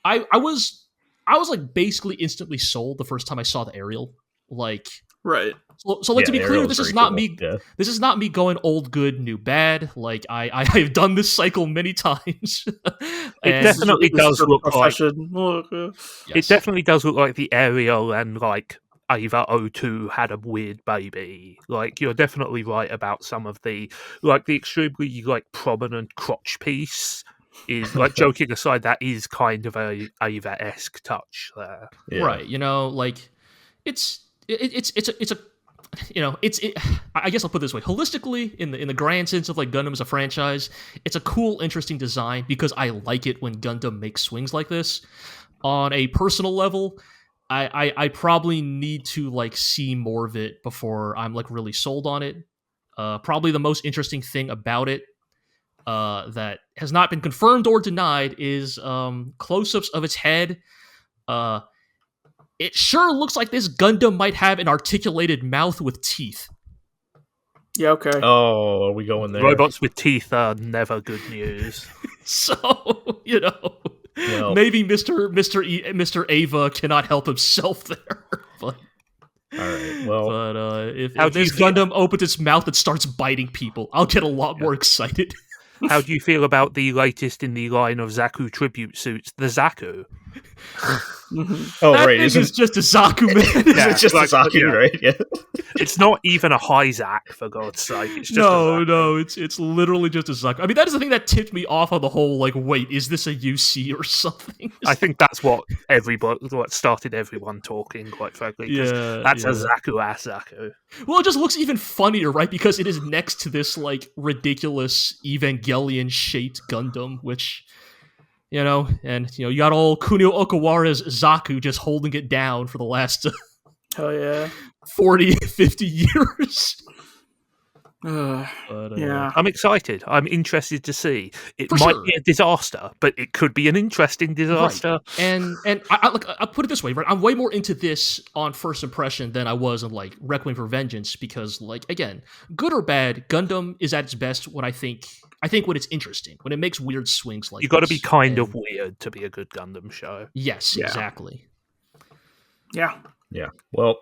I was like basically instantly sold the first time I saw the aerial. Like,
right.
So like, to be clear, this is not me. Yeah. This is not me going old good, new bad. Like, I've done this cycle many times.
It definitely does look like. It definitely does look like the aerial and like Ava 02 had a weird baby. Like, you're definitely right about some of the extremely like prominent crotch piece. Is like, joking aside, that is kind of a Ava-esque touch there,
right? You know, like it's a I guess I'll put it this way: holistically, in the grand sense of like Gundam as a franchise, it's a cool, interesting design because I like it when Gundam makes swings like this. On a personal level, I probably need to like see more of it before I'm like really sold on it. Probably the most interesting thing about it, that has not been confirmed or denied, is close-ups of its head. It sure looks like this Gundam might have an articulated mouth with teeth.
Yeah, okay.
Oh, are we going there?
Robots with teeth are never good news.
So, you know, maybe Mr. Ava cannot help himself there. But,
all right. Well,
but if this Gundam opens its mouth and starts biting people, I'll get a lot more excited.
How do you feel about the latest in the line of Zaku tribute suits, the Zaku?
Oh,
that
right.
It's just a Zaku, man.
It's just a Zaku, right? Yeah.
It's not even a high Zak, for God's sake. It's just
no, it's literally just a Zaku. I mean, that is the thing that tipped me off on the whole, like, wait, is this a UC or something?
I think that's what started everyone talking, quite frankly. That's a Zaku-ass Zaku.
Well, it just looks even funnier, right? Because it is next to this, like, ridiculous Evangelion-shaped Gundam, which... You know, and you got old Kunio Okawara's Zaku just holding it down for the last 40, 50 years.
Yeah.
I'm excited. I'm interested to see. It might be a disaster, but it could be an interesting disaster.
Right. And I'll put it this way, right? I'm way more into this on first impression than I was in like Requiem for Vengeance, because, like, again, good or bad, Gundam is at its best when I think when it's interesting, when it makes weird swings like
you got to be kind of weird to be a good Gundam show.
Yes, exactly.
Yeah.
Yeah. Well,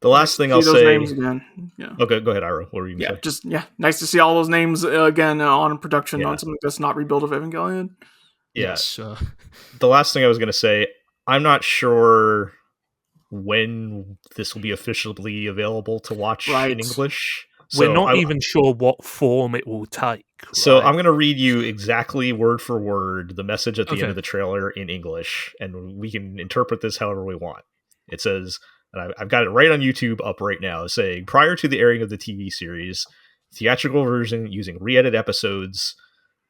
the last thing I'll say.
Names again. Yeah.
Okay, go ahead, Ira. What were you going to say?
Nice to see all those names again on production on something that's not Rebuild of Evangelion.
Yes. The last thing I was going to say, I'm not sure when this will be officially available to watch in English.
So we're not even sure what form it will take. Right?
So I'm going to read you exactly word for word the message at the end of the trailer in English, and we can interpret this however we want. It says, and I've got it right on YouTube up right now, saying, prior to the airing of the TV series, theatrical version using re-edit episodes,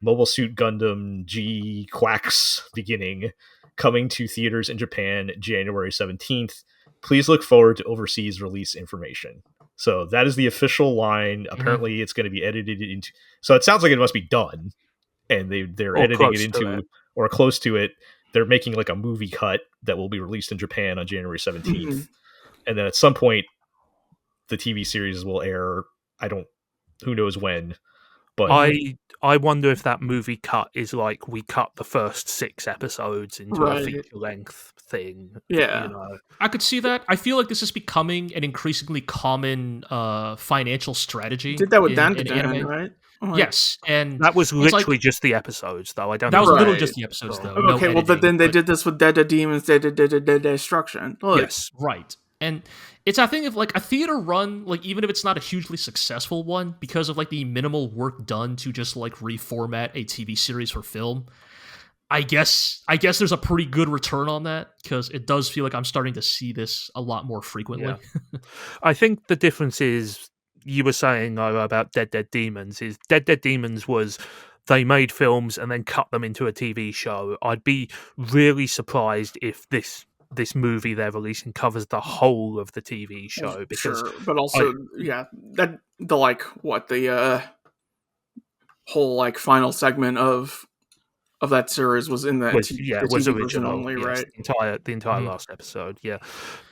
Mobile Suit Gundam GQuuuuuX beginning, coming to theaters in Japan January 17th. Please look forward to overseas release information. So that is the official line. Apparently it's going to be edited into... So it sounds like it must be done. And they're editing it into... Or close to it. They're making like a movie cut that will be released in Japan on January 17th. Mm-hmm. And then at some point, the TV series will air. Who knows when. But
I wonder if that movie cut is like, we cut the first 6 episodes into a feature-length thing.
Yeah.
You know?
I could see that. I feel like this is becoming an increasingly common financial strategy.
Did that with Dan, right?
Oh, yes, and
that was literally just the episodes, though.
That was literally just the episodes, though.
Okay,
no
well, then they did this with Dead Demons, Dead Destruction.
Yes,
right. And it's a thing of like a theater run, like even if it's not a hugely successful one, because of like the minimal work done to just like reformat a TV series for film. I guess there's a pretty good return on that, because it does feel like I'm starting to see this a lot more frequently.
Yeah. I think the difference is, you were saying about Dead Demons, is Dead Demons was they made films and then cut them into a TV show. I'd be really surprised if this this movie they're releasing covers the whole of the TV show. Because
sure, but also, that the the whole final segment of that series was in the
was
TV
original
version only,
yes,
right?
the entire last episode,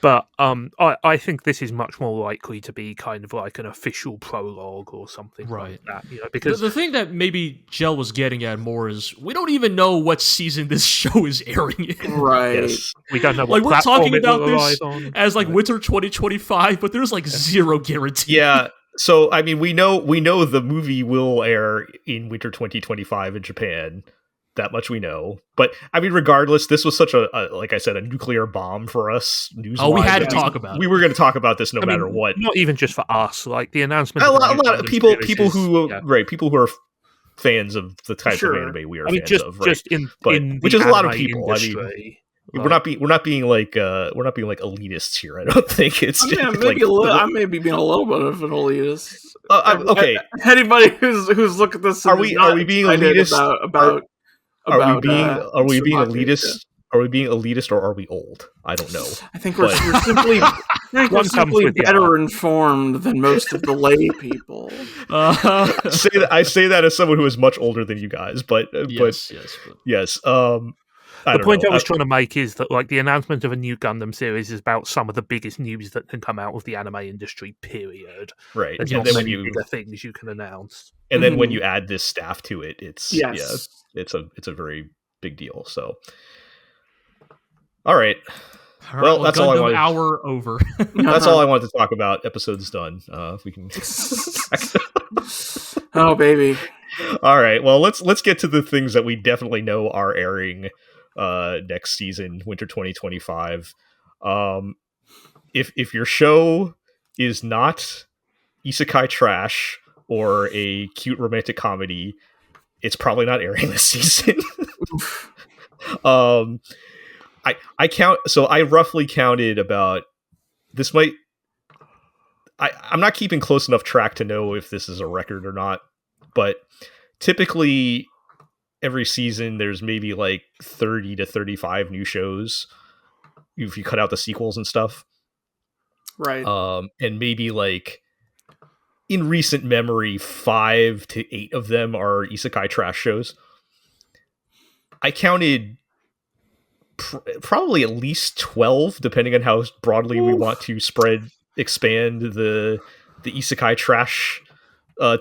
but I think this is much more likely to be kind of like an official prologue or something like that, because
the thing that maybe Jell was getting at more is we don't even know what season this show is airing in.
Right.
Yes.
We don't know what
we're talking about this
on.
as winter 2025, but there's zero guarantee.
Yeah. So I mean, we know the movie will air in winter 2025 in Japan. That much we know. But I mean, regardless, this was such a like I said, a nuclear bomb for us.
We had to talk about it.
We were going to talk about this no matter what.
Not even just for us. Like the announcement.
A lot of people who are fans of the type of anime we are fans of, right?
Just
which is a lot of people.
Industry.
We're not being elitists here. I don't think it's.
I may be being a little bit of an elitist.
Okay.
Anybody who's looking at this,
are we being elitist
about?
Are we being elitist? Are we being elitist, or are we old? I don't know.
I think we're simply better informed than most of the lay people.
I say that as someone who is much older than you guys, but yes.
The point I was trying to make is that the announcement of a new Gundam series is about some of the biggest news that can come out of the anime industry. Period.
Right.
There's not many bigger things you can announce.
And then when you add this staff to it, it's a very big deal. So, all right. Well, that's all I wanted.
Hour over.
That's all I wanted to talk about. Episode's done. If we can.
Oh baby.
All right. Well, let's get to the things that we definitely know are airing next season, winter 2025. If your show is not isekai trash or a cute romantic comedy, it's probably not airing this season. I roughly counted about this might. I'm not keeping close enough track to know if this is a record or not, but typically every season there's maybe 30 to 35 new shows if you cut out the sequels and stuff,
right?
And maybe in recent memory 5 to 8 of them are isekai trash shows. I counted probably at least 12, depending on how broadly we want to expand the isekai trash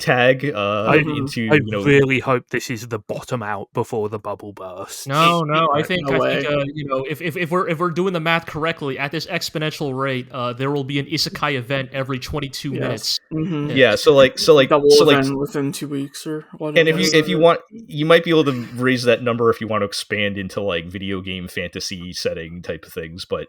tag into.
I really hope this is the bottom out before the bubble bursts.
No, I think if we're doing the math correctly, at this exponential rate, there will be an isekai event every 22 minutes.
Mm-hmm.
Yeah, so
within 2 weeks or whatever.
And if you want, you might be able to raise that number if you want to expand into video game fantasy setting type of things. But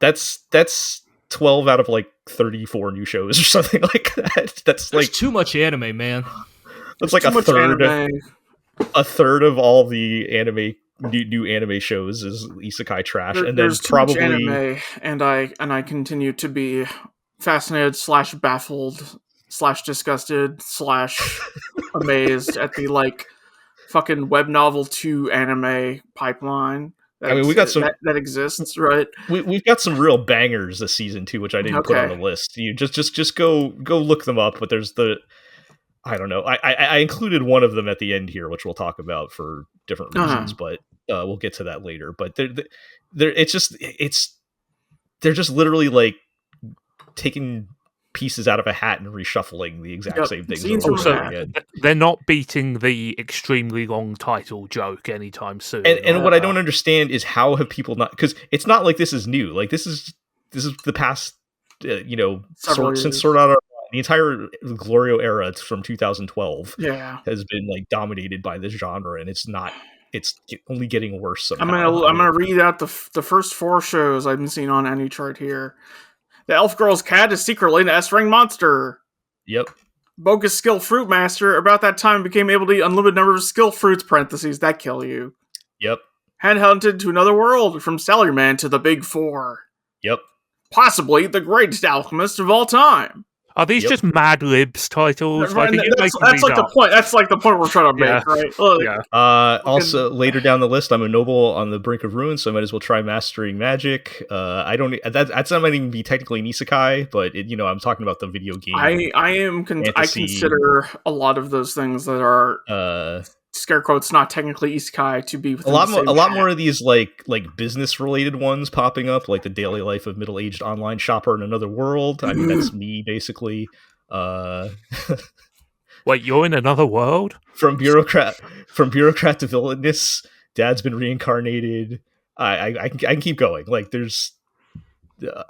that's 12 out of 34 new shows or something like that. That's
too much anime, man.
That's a third of all the anime new anime shows is isekai trash. And then probably
anime, and I continue to be fascinated / baffled / disgusted / amazed at the fucking web novel to anime pipeline.
We got some
that exists, right?
We've got some real bangers this season too, which I didn't put on the list. You just go look them up. But there's I don't know. I included one of them at the end here, which we'll talk about for different reasons, but we'll get to that later. But they're just literally taking pieces out of a hat and reshuffling the exact same things over and again.
They're not beating the extremely long title joke anytime soon.
And what I don't understand is how have people not, because it's not like this is new. This is the past since Sword Art Online, the entire GLORIO era from 2012 has been dominated by this genre, and it's only getting worse somehow.
I'm gonna read out the first 4 shows I've been seeing on any chart here. The Elf Girl's Cat is secretly an S-rank monster.
Yep.
Bogus Skill Fruit Master about that time became able to eat unlimited number of skill fruits, parentheses, that kill you.
Yep.
Headhunted to another world, from Salaryman to the Big Four.
Yep.
Possibly the greatest alchemist of all time.
Are these just Mad Libs titles?
Right,
Like,
that's like the point. That's like the point we're trying to make, right? Look,
yeah.
Also, later down the list, I'm a noble on the brink of ruin, so I might as well try mastering magic. I don't. That's not even be technically an isekai, but I'm talking about the video game.
I consider a lot of those things that are scare quotes not technically isekai to be
a lot more of these like business related ones popping up, like the daily life of middle-aged online shopper in another world. I mean, that's me basically.
Wait, you're in another world?
From bureaucrat to villainous, Dad's been reincarnated. I can keep going. Like there's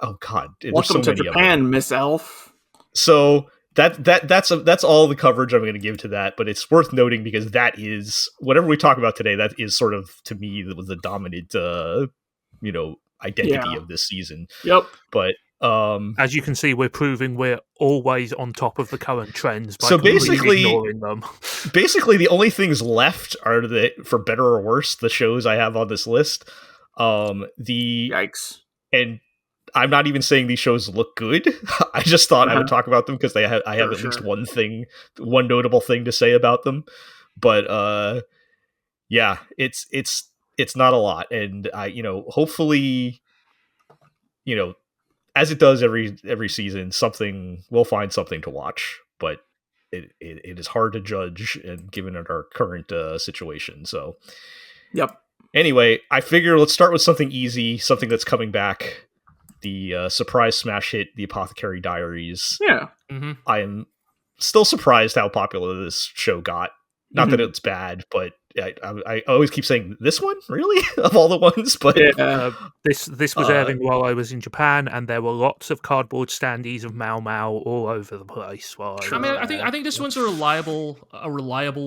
oh god,
welcome to Japan, Miss Elf.
So that's all the coverage I'm going to give to that, but it's worth noting because that is whatever we talk about today. That is sort of, to me, the dominant identity of this season.
Yep.
But
as you can see, we're proving we're always on top of the current trends by
basically
ignoring them.
Basically, the only things left are for better or worse, the shows I have on this list.
Yikes.
And I'm not even saying these shows look good. I just thought I would talk about them because I have at least one notable thing to say about them. But yeah, it's not a lot, and hopefully, as it does every season, we'll find something to watch. But it is hard to judge, and given our current situation. So,
yep.
Anyway, I figure let's start with something easy, something that's coming back. The surprise smash hit, The Apothecary Diaries.
Yeah.
Mm-hmm.
I am still surprised how popular this show got. Not that it's bad, but I always keep saying, this one? Really? Of all the ones? But
this was airing while I was in Japan, and there were lots of cardboard standees of Mao Mao all over the place.
I think this one's a reliable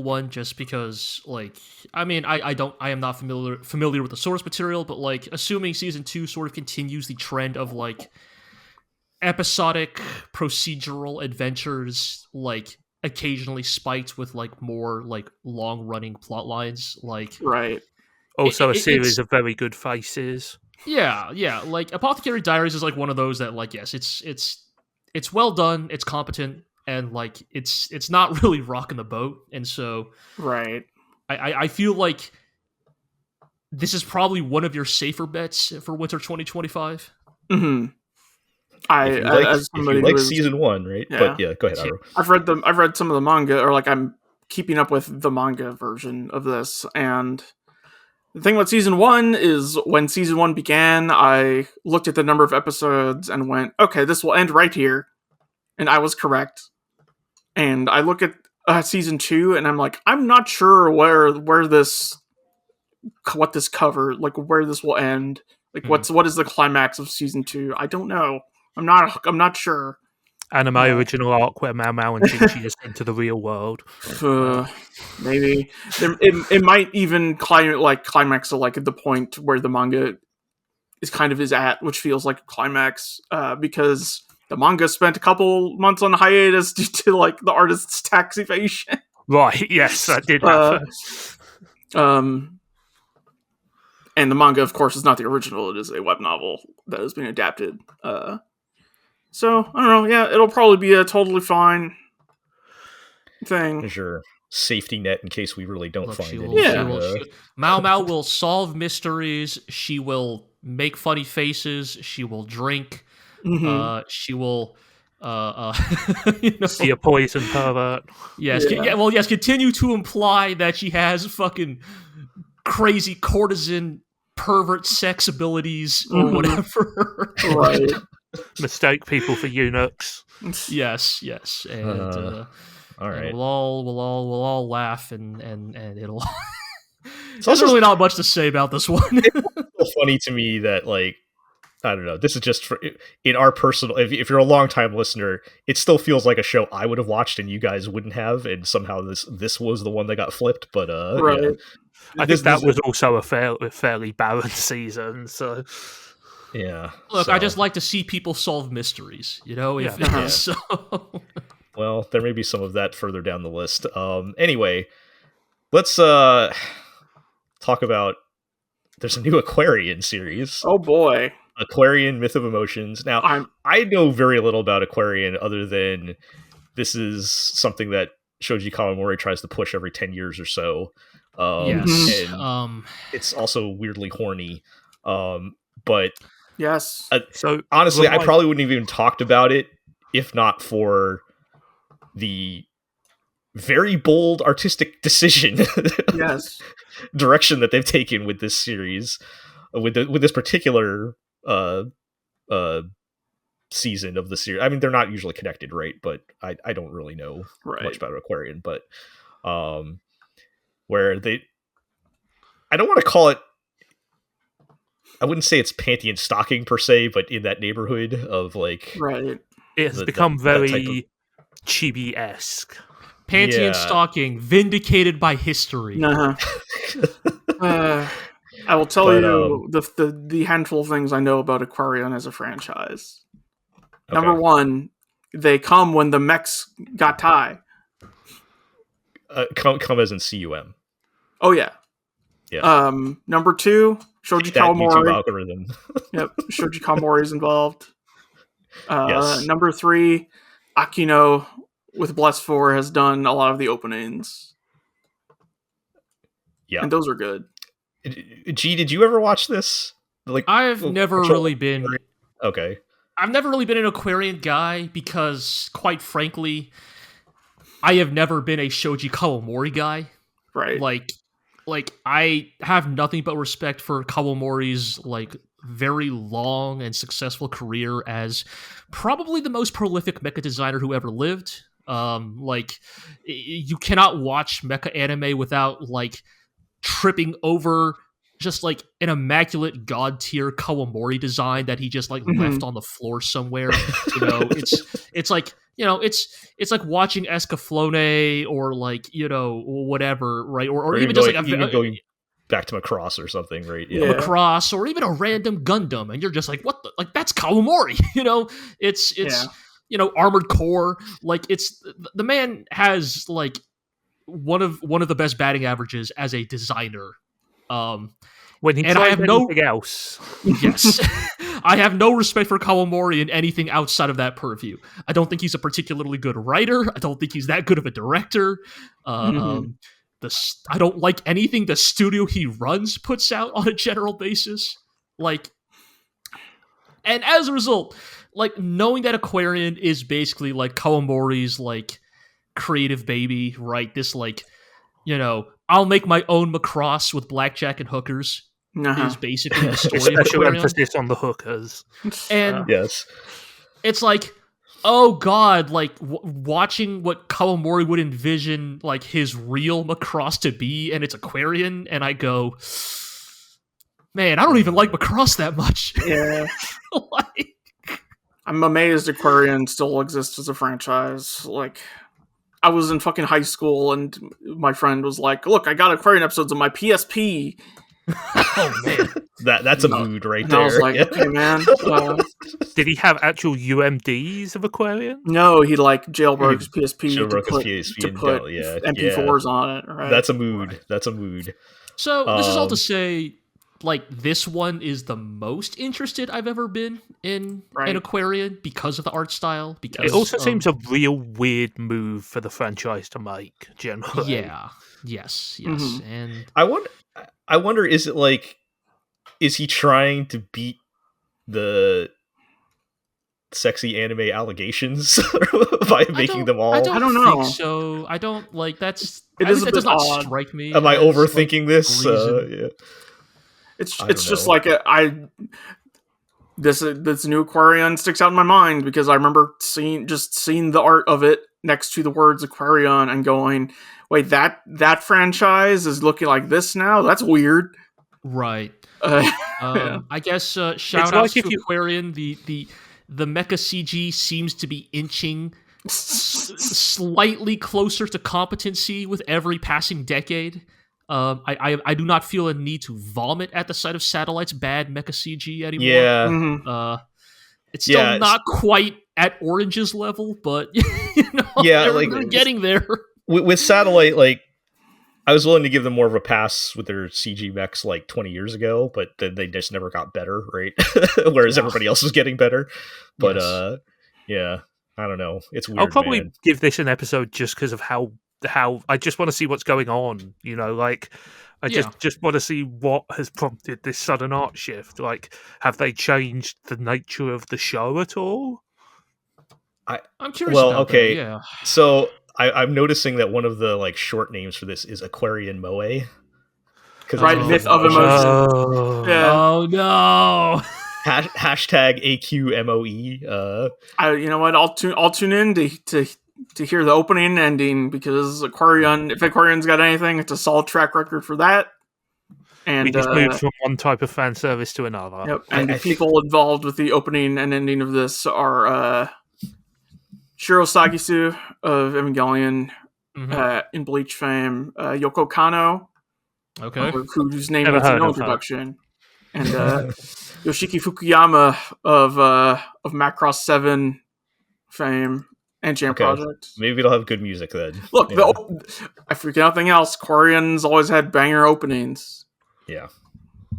one, just because, like, I am not familiar with the source material, but like, assuming season 2 sort of continues the trend of like episodic procedural adventures, like occasionally spiked with like more like long running plot lines, like
right.
Also, a series of very good faces.
Yeah. Like Apothecary Diaries is like one of those that, like, yes, it's well done, it's competent, and like it's not really rocking the boat, and so
right.
I feel like this is probably one of your safer bets for winter 2025.
Mm-hmm.
If you like season 1, right?
Yeah.
But yeah, go ahead, Aro.
I've read some of the manga, or like I'm keeping up with the manga version of this, and the thing with season 1 is when season 1 began, I looked at the number of episodes and went, okay, this will end right here. And I was correct. And I look at season 2 and I'm like, I'm not sure what this cover, like where this will end. Like what is the climax of season 2? I don't know. I'm not sure.
Anime original arc where Mao Mao and Jinchi is into the real world.
Maybe it might even climax to like the point where the manga is at, which feels like a climax, because the manga spent a couple months on hiatus due to like the artist's tax evasion.
Right. Yes, that did happen.
And the manga, of course, is not the original. It is a web novel that has been adapted. So, I don't know. Yeah, it'll probably be a totally fine thing.
There's your safety net in case we really don't find it.
Yeah.
Mao Mao will solve mysteries. She will make funny faces. She will drink.
Mm-hmm.
She will...
See a poison pervert.
Yes.
Yeah.
Yes, continue to imply that she has fucking crazy courtesan pervert sex abilities or whatever.
Right.
Mistake people for eunuchs.
Yes, and
all right,
and we'll all laugh and it'll.
It's
There's
also
really not much to say about this one.
It's funny to me that, like, I don't know. This is just in our personal. If you're a long-time listener, it still feels like a show I would have watched and you guys wouldn't have, and somehow this was the one that got flipped. But
right.
Yeah.
I think that was also a fairly barren season. So.
Yeah.
Look, I just like to see people solve mysteries, So.
Well, there may be some of that further down the list. Anyway, let's talk about. There's a new Aquarion series.
Oh boy!
Aquarion Myth of Emotions. Now, I know very little about Aquarion other than this is something that Shoji Kawamori tries to push every 10 years or so.
Yes.
And it's also weirdly horny. But
yes.
So
honestly, I probably wouldn't have even talked about it if not for the very bold artistic decision
yes.
direction that they've taken with this series, with this particular season of the series. I mean, they're not usually connected, right? But I don't really know much about Aquarion, but where I don't want to call it, I wouldn't say it's pantheon stalking per se, but in that neighborhood of like,
right,
it has become very chibi-esque.
Pantheon stalking, vindicated by history.
I will tell you the handful of things I know about Aquarion as a franchise. Okay. Number one, they come when the mechs got tie.
Come as in CUM.
Oh yeah.
Yeah.
Number two, Shoji Kawamori.
Algorithm.
Yep, Shoji Kawamori is involved. Yes. Number three, Akino with Bless 4 has done a lot of the openings.
Yeah.
And those are good.
G, did you ever watch this?
Like, I've never really been...
Okay.
I've never really been an Aquarion guy because, quite frankly, I have never been a Shoji Kawamori guy.
Right.
Like I have nothing but respect for Kawamori's like very long and successful career as probably the most prolific mecha designer who ever lived. Like you cannot watch mecha anime without like tripping over just like an immaculate god tier Kawamori design that he just like left on the floor somewhere. You know, it's like, you know, it's like watching Escaflowne or like, you know, whatever, right? Or even just like
going back to Macross or something, right?
Yeah. Macross or even a random Gundam, and you're just like, what the, like that's Kawamori, you know? It's you know, Armored Core, like it's the man has like one of the best batting averages as a designer.
When he tries anything else.
Yes. I have no respect for Kawamori in anything outside of that purview. I don't think he's a particularly good writer. I don't think he's that good of a director. I don't like anything the studio he runs puts out on a general basis. Like, and as a result, like knowing that Aquarion is basically like Kawamori's like creative baby, right? This like, you know, I'll make my own Macross with blackjack and hookers. Is basically the story.
Special emphasis on the hookers.
And
yes,
it's like, oh god, like watching what Kawamori would envision like his real Macross to be, and it's Aquarion, and I go, man, I don't even like Macross that much.
Yeah, like, I'm amazed Aquarion still exists as a franchise. Like, I was in fucking high school, and my friend was like, "Look, I got Aquarion episodes on my PSP."
Oh man,
that's a mood right there.
I was like, okay, man.
Did he have actual UMDs of Aquarion?
No, he like jailbroke his PSP to put
PSP
MP4s on it. Right?
That's a mood. Right. That's a mood.
So this is all to say, like this one is the most interested I've ever been in Aquarion because of the art style. Because
it also seems a real weird move for the franchise to make. Generally,
yeah, yes, and
I wonder, is he trying to beat the sexy anime allegations by making them all?
I don't know.
Think so I don't like that's.
It is a bit
does not
odd.
strike me.
Am I overthinking this?
Yeah. It's just like this new Aquarion sticks out in my mind because I remember seeing the art of it next to the words Aquarion and going, wait, that franchise is looking like this now? That's weird.
Right.
Yeah.
I guess shout out to Aquarion. The mecha CG seems to be inching slightly closer to competency with every passing decade. I do not feel a need to vomit at the sight of Satellite's bad mecha CG anymore.
Yeah.
It's still not quite at Orange's level, but you know, they're getting there.
With Satellite, like I was willing to give them more of a pass with their CG mechs like 20 years ago, but then they just never got better, right? Whereas everybody else was getting better. But yeah, I don't know. It's weird.
I'll probably
man.
give this an episode just because of how I just want to see what's going on. You know, like I just want to see what has prompted this sudden art shift. Like, have they changed the nature of the show at all?
I'm curious about that, yeah.
So I'm noticing that one of the like short names for this is Aquarion Moe.
Right, Myth of Emotion.
Oh no.
Hashtag AQMOE.
You know what? I'll tune in to hear the opening and ending, because Aquarion, if Aquarion's got anything, it's a solid track record for that. And
we just moved from one type of fan service to another.
Yep. And the people involved with the opening and ending of this are Shiro Sagisu of Evangelion, in Bleach fame, Yoko Kanno, whose name has no introduction, and Yoshiki Fukuyama of Macross 7 fame and Jam Project.
Maybe it'll have good music then.
Look, I forget nothing else. Quarion's always had banger openings.
Yeah.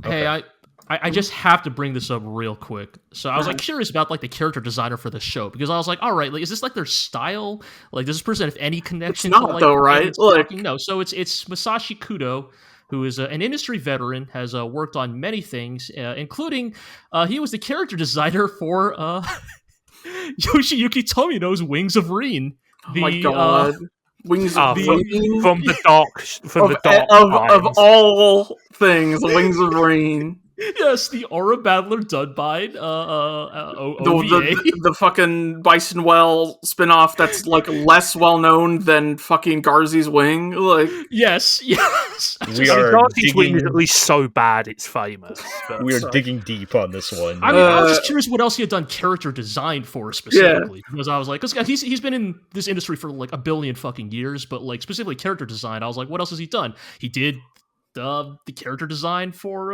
Hey, I just have to bring this up real quick. So I was like curious about like the character designer for the show, because I was like, all right, like is this like their style? Like does this person have any connection?
It's not
to, like,
though, right?
Like no. So it's Masashi Kudo, who is an industry veteran, has worked on many things, including he was the character designer for Yoshiyuki Tomino's Wings of Reen.
Oh my god. Wings of Reen?
From the dark
of all things, Wings of Reen.
Yes, the Aura Battler done by OVA.
The fucking Bison Well spinoff that's like less well known than fucking Garzy's Wing. Like
yes.
Garzy's Wing is at least so bad it's famous.
We are digging deep on this one.
I mean, I was just curious what else he had done character design for specifically, because I was like, he's been in this industry for like a billion fucking years, but like specifically character design, I was like, what else has he done? He did the character design for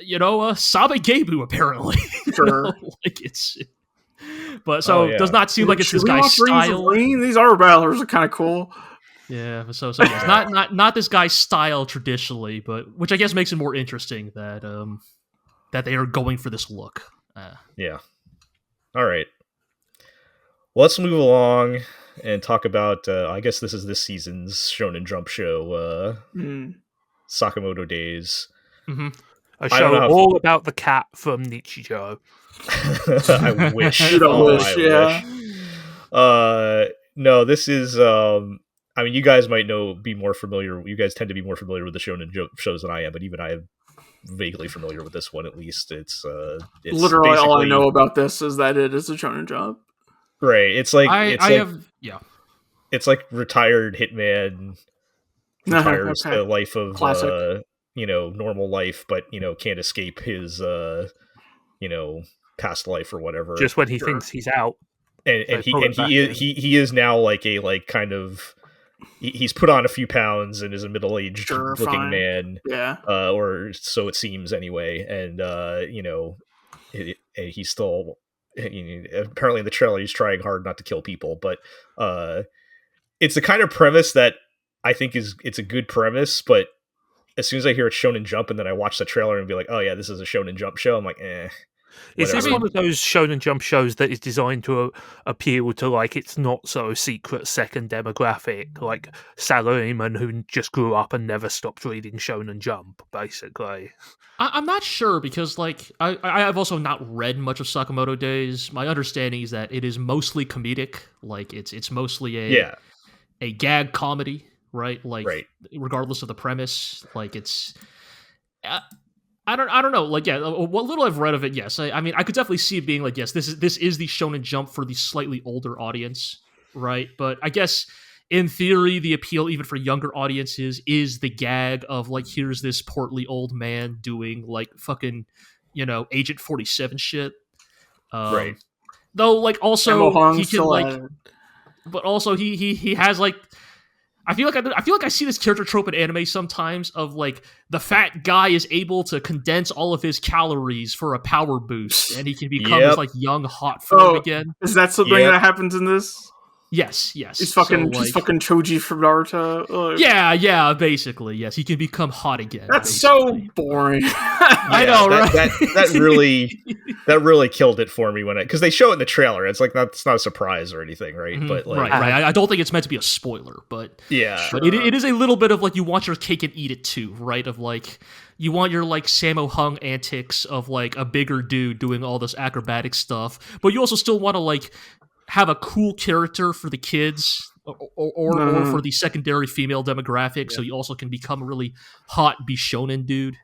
Sabe Gebu, apparently.
Sure.
Like it's but so does not seem like it's this guy's style.
These Aura Battlers are kind of cool.
Yeah, so yes, not this guy's style traditionally, but which I guess makes it more interesting that they are going for this look.
Yeah. All right. Let's move along and talk about, I guess this is this season's Shonen Jump show, Sakamoto Days.
Mm-hmm. A show all about the cat from Nichijou.
I wish. No, this is, I mean, you guys might be more familiar, you guys tend to be more familiar with the Shonen Jump shows than I am, but even I am vaguely familiar with this one, at least. It's
literally all I know about this is that it is a Shonen Jump.
Right, it's like it's like retired hitman retires the life of normal life, but can't escape his past life or whatever.
Just when he thinks he's out,
and he is now like a kind of he's put on a few pounds and is a middle-aged looking man, or so it seems anyway, and he's still. Apparently in the trailer he's trying hard not to kill people, but it's the kind of premise that I think it's a good premise, but as soon as I hear it's Shonen Jump and then I watch the trailer and be like, oh yeah, this is a Shonen Jump show, I'm like,
Is this one of those Shonen Jump shows that is designed to appeal to like its not so secret second demographic, like salaryman who just grew up and never stopped reading Shonen Jump, basically?
I'm not sure, because like I've also not read much of Sakamoto Days. My understanding is that it is mostly comedic, like it's mostly a gag comedy, right? Like regardless of the premise, like it's. I don't know. Like, what little I've read of it, yes. I mean, I could definitely see it being like, yes, this is the Shonen Jump for the slightly older audience, right? But I guess in theory, the appeal even for younger audiences is the gag of like, here's this portly old man doing like fucking, Agent 47 shit.
Right.
Though, like, also he can like, but also he has like. I feel like I see this character trope in anime sometimes of like the fat guy is able to condense all of his calories for a power boost, and he can become this like young hot form again.
Is that something that happens in this?
Yes.
He's fucking Choji from Naruto. Like,
yeah, basically, yes. He can become hot again.
That's
basically.
so boring.
I know, right?
That really killed it for me because they show it in the trailer. It's like it's not a surprise or anything, right?
Mm-hmm.
But like,
right. I don't think it's meant to be a spoiler, but
yeah,
but it is a little bit of like you want your cake and eat it too, right? Of like you want your like Sammo Hung antics of like a bigger dude doing all this acrobatic stuff, but you also still want to like have a cool character for the kids or for the secondary female demographic, so you also can become a really hot Bishonen dude.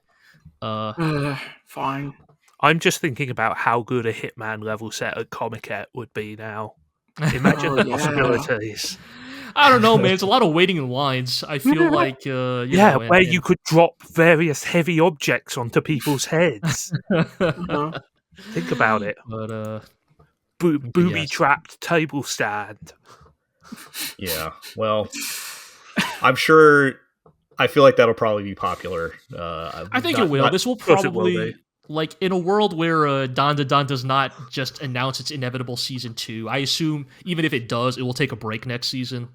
Fine.
I'm just thinking about how good a Hitman level set at Comiket would be now. Imagine the possibilities.
I don't know, man. It's a lot of waiting in lines. I feel like,
where you could drop various heavy objects onto people's heads. Think about it.
But
booby-trapped table stand.
Yeah, well, I'm sure. I feel like that'll probably be popular.
I think it will. This will probably, like, in a world where Dan does not just announce its inevitable season 2, I assume even if it does, it will take a break next season.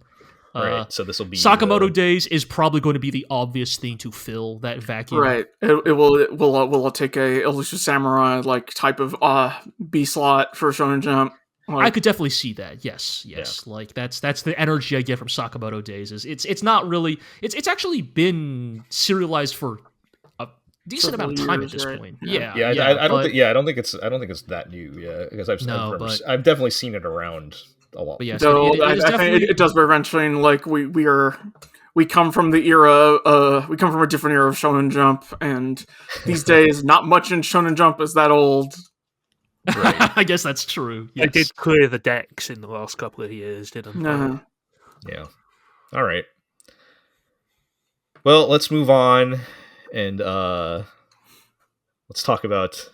Right, so this will be
Sakamoto Days is probably going to be the obvious thing to fill that vacuum.
Right, it will take a Elusive Samurai like type of B slot for Shonen Jump. Like,
I could definitely see that. Yes.
Yeah.
Like that's the energy I get from Sakamoto Days. Is it's not really it's actually been serialized for a decent amount of time at this point. Yeah.
I don't think it's that new. Yeah, because I've definitely seen it around a lot.
But yes,
so I think it does bear mentioning. Like we come from the era. We come from a different era of Shonen Jump, and these days, not much in Shonen Jump is that old.
Right.
I guess that's true. Yes.
They did clear the decks in the last couple of years, didn't they?
Yeah. All right. Well, let's move on and let's talk about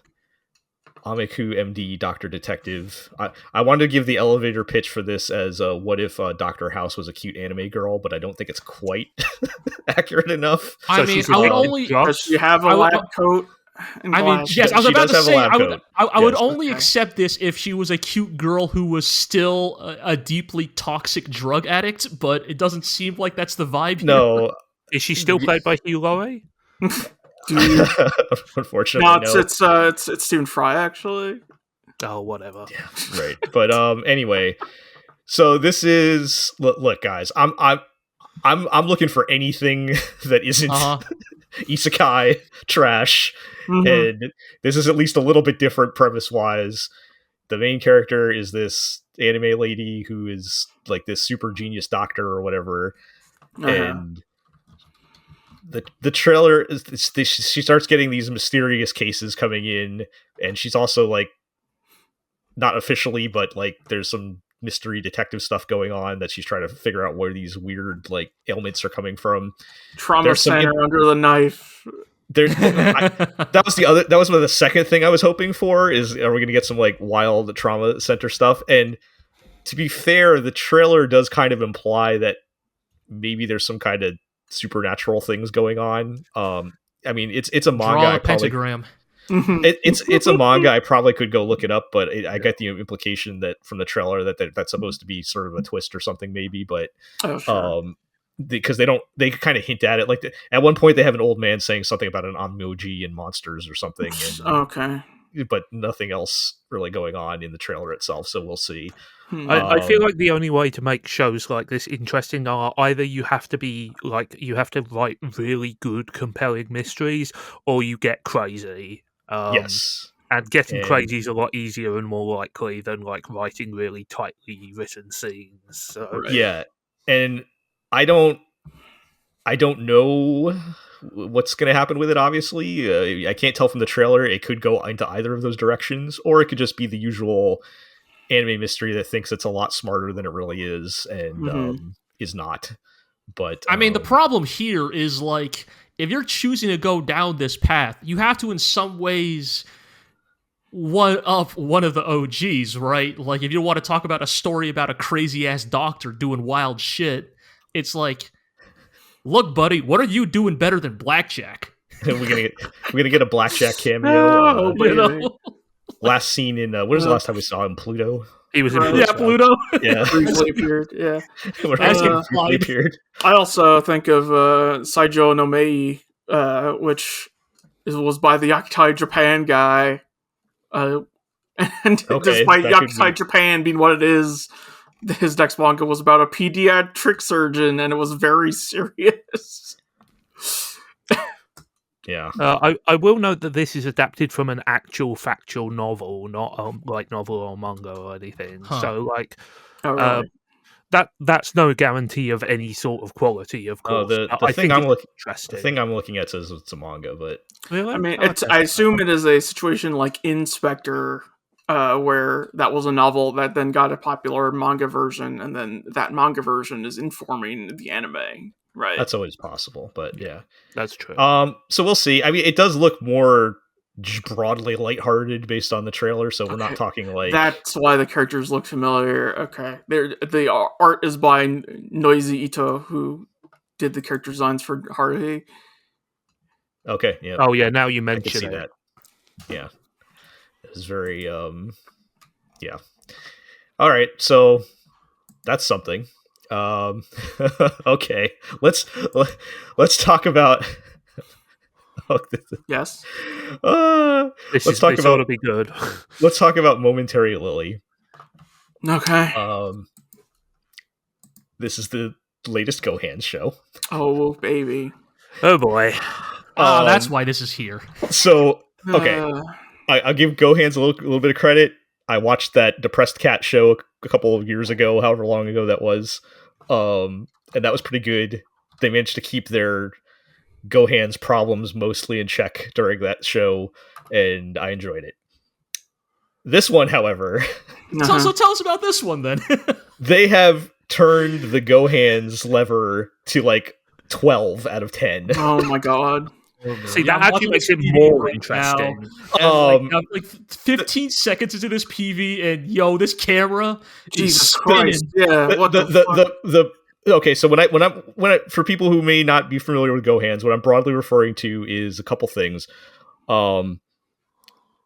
Ameku MD Dr. Detective. I wanted to give the elevator pitch for this as what if Dr. House was a cute anime girl, but I don't think it's quite accurate enough.
I mean, I would only...
Does she have a lab coat?
I mean, yes, I was about to say, I would only accept this if she was a cute girl who was still a deeply toxic drug addict, but it doesn't seem like that's the vibe here.
No.
Is she still played by Hilare?
Unfortunately,
no. It's Stephen Fry, actually.
Oh, whatever.
Yeah, right. But anyway, so this is... Look, guys, I'm looking for anything that isn't isekai trash, and this is at least a little bit different premise-wise. The main character is this anime lady who is like this super genius doctor or whatever, and the trailer is she starts getting these mysterious cases coming in, and she's also like not officially, but like there's some mystery detective stuff going on that she's trying to figure out where these weird like ailments are coming from.
Trauma center under the knife.
That was the second thing I was hoping for is, are we going to get some like wild trauma center stuff? And to be fair, the trailer does kind of imply that maybe there's some kind of supernatural things going on. I mean, it's a manga.
Draw a pentagram.
It's a manga. I probably could go look it up, but I get the implication that from the trailer that's supposed to be sort of a twist or something, maybe. But because they kind of hint at it, like at one point they have an old man saying something about an emoji and monsters or something. And, but nothing else really going on in the trailer itself. So we'll see.
I feel like the only way to make shows like this interesting are either you have to write really good, compelling mysteries, or you get crazy.
Yes.
And getting crazy is a lot easier and more likely than like writing really tightly written scenes. So.
Yeah. And I don't know what's going to happen with it, obviously. I can't tell from the trailer. It could go into either of those directions, or it could just be the usual anime mystery that thinks it's a lot smarter than it really is and is not. But
I mean, the problem here is like, if you're choosing to go down this path, you have to in some ways one of the OGs, right? Like, if you want to talk about a story about a crazy ass doctor doing wild shit, it's like, look, buddy, what are you doing better than Blackjack?
we're gonna get a Blackjack cameo. Last scene in what was the last time we saw him? Pluto.
He was in
Right.
Pluto.
Yeah, Pluto.
Yeah.
Briefly appeared. Yeah.
When
As
I
implied.
briefly appeared.
I also think of Saijo no Mei, which was by the Yakutai Japan guy. And
Okay,
despite
that could
Yakutai
be-
Japan being what it is, his next manga was about a pediatric surgeon, and it was very serious.
Yeah.
I will note that this is adapted from an actual factual novel, not like novel or manga or anything.
Huh.
So like
Oh, really?
that's no guarantee of any sort of quality, of
Oh,
course.
the
I
thing
think
I'm
it's
looking the
interesting.
thing I'm looking at says it's a manga, but
Really?
I mean,
Oh,
it's.
okay.
I assume it is a situation like Inspector, where that was a novel that then got a popular manga version, and then that manga version is informing the anime, right?
that's always possible. But yeah.
That's true.
So we'll see. I mean, it does look more broadly lighthearted based on the trailer, so we're not
Okay.
talking like
That's why the characters look familiar. Okay, the art is by Noisy Ito, who did the character designs for Haruhi.
okay, yeah.
Oh yeah, now you
I can
mention
see
it.
that. Yeah. It's very yeah. All right, so that's something. Okay. Let's talk about
Yes.
This
let's
is
talk
this
about
ought to be good.
let's talk about Momentary Lily.
Okay.
This is the latest Gohan show.
Oh baby.
Oh boy.
That's
Um,
why this is here.
So okay,
Uh,
I'll give Gohan's a little bit of credit. I watched that Depressed Cat show a couple of years ago, however long ago that was, and that was pretty good. They managed to keep their Gohan's problems mostly in check during that show, and I enjoyed it. This one, however,
So tell us about this one then.
they have turned the Gohan's lever to like 12 out of 10.
Oh my god.
See,
Yeah,
that
I'm
actually
watching
makes
this
it
PV
more
right
interesting.
now, and,
Um,
I'm like 15 seconds into this PV, and yo, this camera is
Jesus
spinning.
Christ. Yeah. What the fuck?
Okay, so when I for people who may not be familiar with Gohan's, what I'm broadly referring to is a couple things.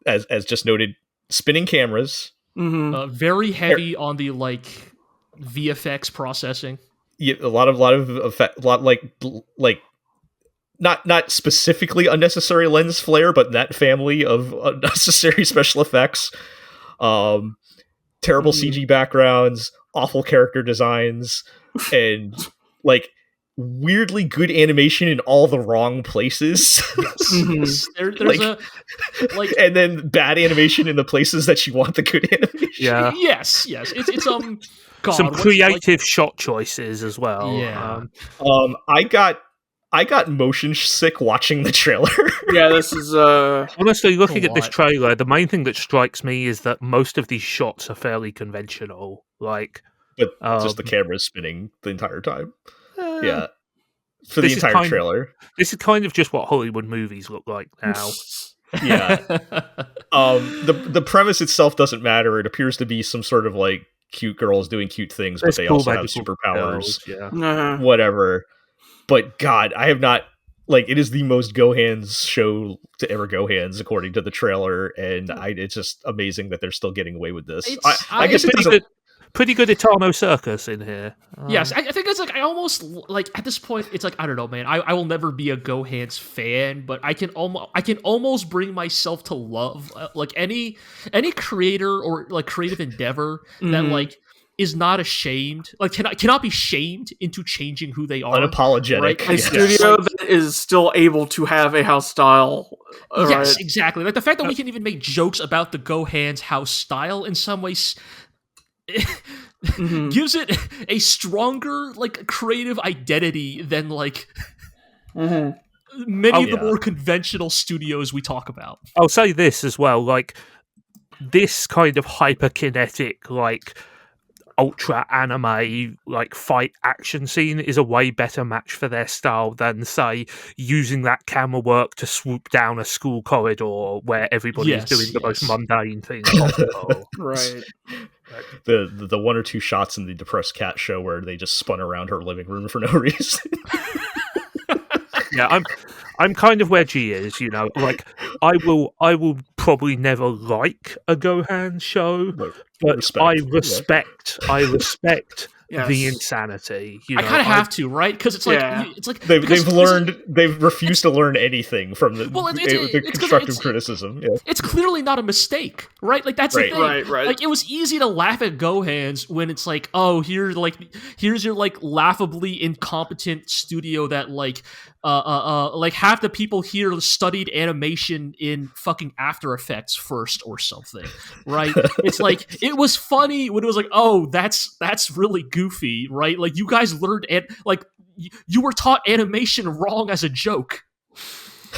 As just noted, spinning cameras.
Mhm.
Very heavy on the like VFX processing.
Yeah, a lot of effect, like not specifically unnecessary lens flare, but that family of unnecessary special effects. Terrible CG backgrounds, awful character designs, and like weirdly good animation in all the wrong places.
Mhm.
There's
Like-
a like
And then bad animation in the places that you want the good animation.
Yeah.
yes. It's God,
Some
what's,
creative shot choices as well.
Yeah.
I got motion sick watching the trailer.
Yeah, this is
Honestly, looking at this
lot.
trailer, the main thing that strikes me is that most of these shots are fairly conventional. Like,
But just the camera's spinning the entire time.
eh,
Yeah. For the
This is
entire
kind-
trailer.
this is kind of just what Hollywood movies look like now.
Yeah. The premise itself doesn't matter. It appears to be some sort of like cute girls doing cute things, but
There's
they
cool
also have
magical
superpowers.
girls, yeah.
Whatever. But God, I have not like it is the most Gohan's show to ever Gohan's according to the trailer, and it's just amazing that they're still getting away with this. I guess it doesn't.
Pretty good Etano Circus in here.
Yes, I think it's like I almost like at this point it's like I don't know, man. I will never be a Gohan's fan, but I can almost bring myself to love like any creator or like creative endeavor that like is not ashamed, like cannot be shamed into changing who they are.
Unapologetic.
Right?
a
Yes.
studio that is still able to have a house style.
Yes,
Right?
exactly. Like the fact that we can even make jokes about the Gohan's house style in some ways gives it a stronger like creative identity than like many of the
yeah.
more conventional studios we talk about.
I'll say this as well, like this kind of hyperkinetic, like ultra anime, like fight action scene is a way better match for their style than, say, using that camera work to swoop down a school corridor where everybody is doing the most mundane thing possible.
Right.
The one or two shots in the Depressed Cat show where they just spun around her living room for no reason.
Yeah, I'm kind of where G is, you know. Like I will probably never like a Gohan show, but
respect.
I respect
Yes.
the insanity. You know,
I kind of have to, right? Because it's like
Yeah.
it's like
they've refused to learn anything from the constructive criticism. Yeah.
It's clearly not a mistake, right? Like that's the thing.
Right.
Like it was easy to laugh at Gohans when it's like, oh, here's your like laughably incompetent studio that like half the people here studied animation in fucking After Effects first or something, right? It's like it was funny when it was like, oh, that's really goofy, right? Like you guys learned you were taught animation wrong as a joke.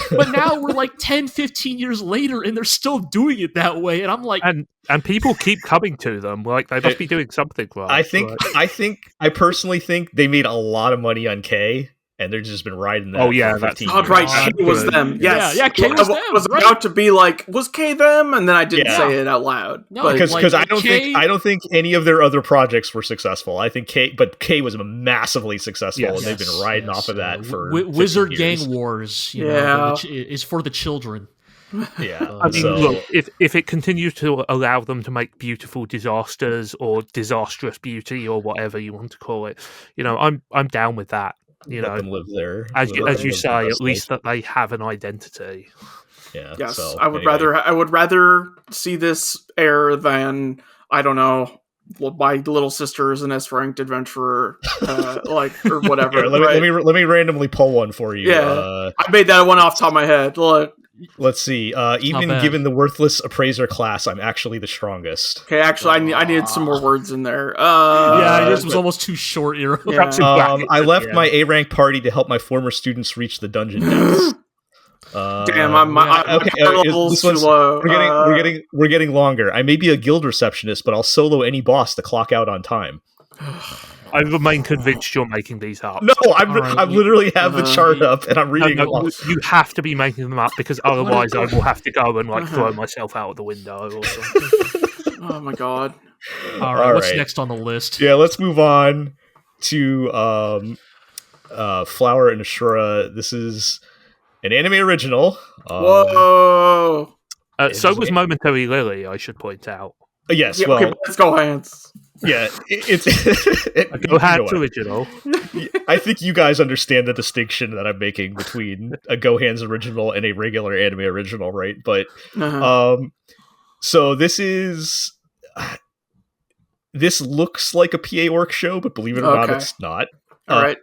But now we're like 10, 15 years later and they're still doing it that way. And I'm like...
And people keep coming to them. Like, they must be doing something right.
I personally think they made a lot of money on K. And they've just been riding that.
Oh yeah,
for 15
years. Right. K was them. Yes.
Yeah. K was them.
I was about to be like, was K them? And then I didn't say it out loud.
No, because I don't think any of their other projects were successful. I think K was massively successful, and they've been riding off of that for
Wizard
15 years.
Gang Wars. You know, which is for the children.
Yeah.
I mean, look, if it continues to allow them to make beautiful disasters or disastrous beauty or whatever you want to call it, you know, I'm down with that. You
let
know,
them live there.
As you say, at least that they have an identity.
Yeah.
Yes,
so,
I would rather see this air than, I don't know, My Little Sister is an S-ranked adventurer, or whatever.
Here, let me randomly pull one for you.
Yeah, I made that one off the top of my head. Look.
Let's see. Even given the worthless appraiser class, I'm actually the strongest.
Okay, actually, I needed some more words in there.
Yours was almost too short.
I left my A-rank party to help my former students reach the dungeon depths.
Damn,
this one's low. We're getting longer. I may be a guild receptionist, but I'll solo any boss to clock out on time.
I remain convinced you're making these up.
No, I literally have the chart up and I'm reading it off.
You have to be making them up because otherwise I will have to go and throw myself out of the window or something.
Oh my god.
All right, what's next on the list?
Yeah, let's move on to Flower and Asura. This is an anime original.
Whoa!
So was Momentary Lily, I should point out.
Yes,
yeah, okay, let's go hands.
Yeah, it's
go hands original.
I think you guys understand the distinction that I'm making between a Gohan's original and a regular anime original, right? But so this looks like a PA Work show, but believe it or not, it's not.
All right.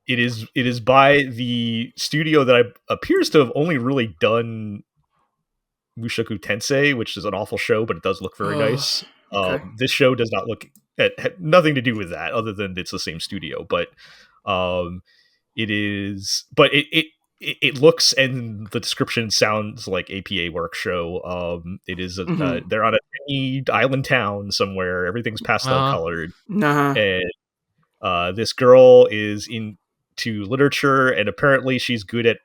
It is by the studio that appears to have only really done Mushoku Tensei, which is an awful show, but it does look very nice. This show does not look had nothing to do with that, other than it's the same studio. But it is. But it looks, and the description sounds like a PA Work show. It is. They're on a tiny island town somewhere. Everything's pastel colored, and this girl is into literature, and apparently she's good at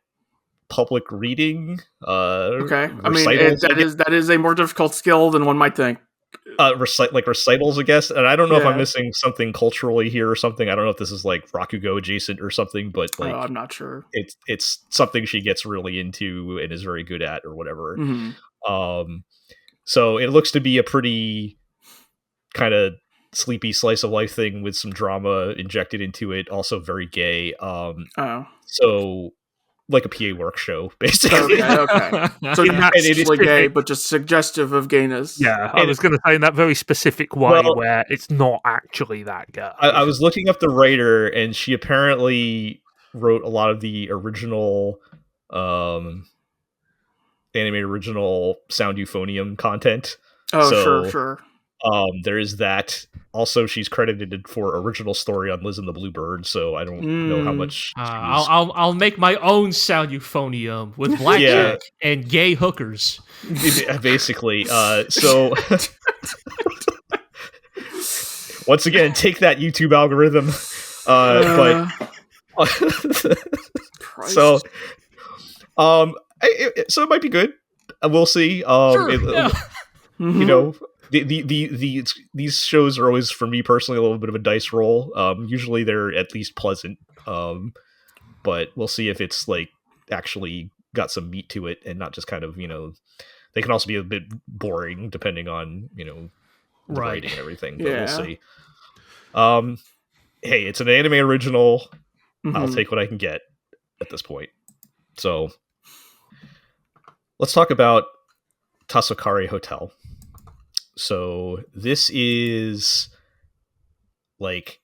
public reading. I mean,
that is a more difficult skill than one might think.
Recitals, I guess. And I don't know if I'm missing something culturally here or something. I don't know if this is like Rakugo adjacent or something, but
I'm not sure.
It's something she gets really into and is very good at or whatever. So it looks to be a pretty kind of sleepy slice of life thing with some drama injected into it. Also very gay. So like a PA Work show, basically.
Okay. So not actually gay, but just suggestive of gayness.
Yeah, I was going to say in that very specific way where it's not actually that gay.
I was looking up the writer, and she apparently wrote a lot of the original anime original Sound Euphonium content.
Sure.
There is that. Also, she's credited for original story on Liz and the Bluebird, so I don't know how much.
I'll make my own Sound Euphonium with blackjack and gay hookers.
Basically, so once again, take that YouTube algorithm. So it might be good. We'll see. You know. These shows are always, for me personally, a little bit of a dice roll. Usually they're at least pleasant, but we'll see if it's like actually got some meat to it and not just kind of they can also be a bit boring depending on the writing and everything. But we'll see. Hey, it's an anime original. I'll take what I can get at this point. So let's talk about Tasokare Hotel. So this is like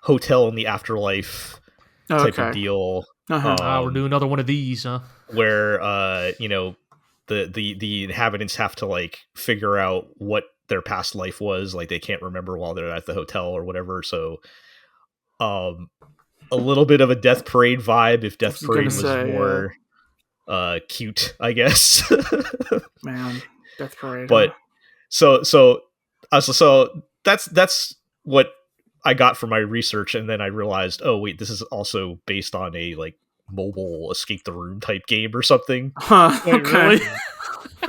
hotel in the afterlife type of deal.
We're doing another one of these, huh?
Where the inhabitants have to like figure out what their past life was. Like they can't remember while they're at the hotel or whatever. So a little bit of a Death Parade vibe if Death Parade was more cute, I guess.
Man, Death Parade.
But so that's what I got from my research, and then I realized, oh wait, this is also based on a like mobile escape the room type game or something.
Okay.
Really?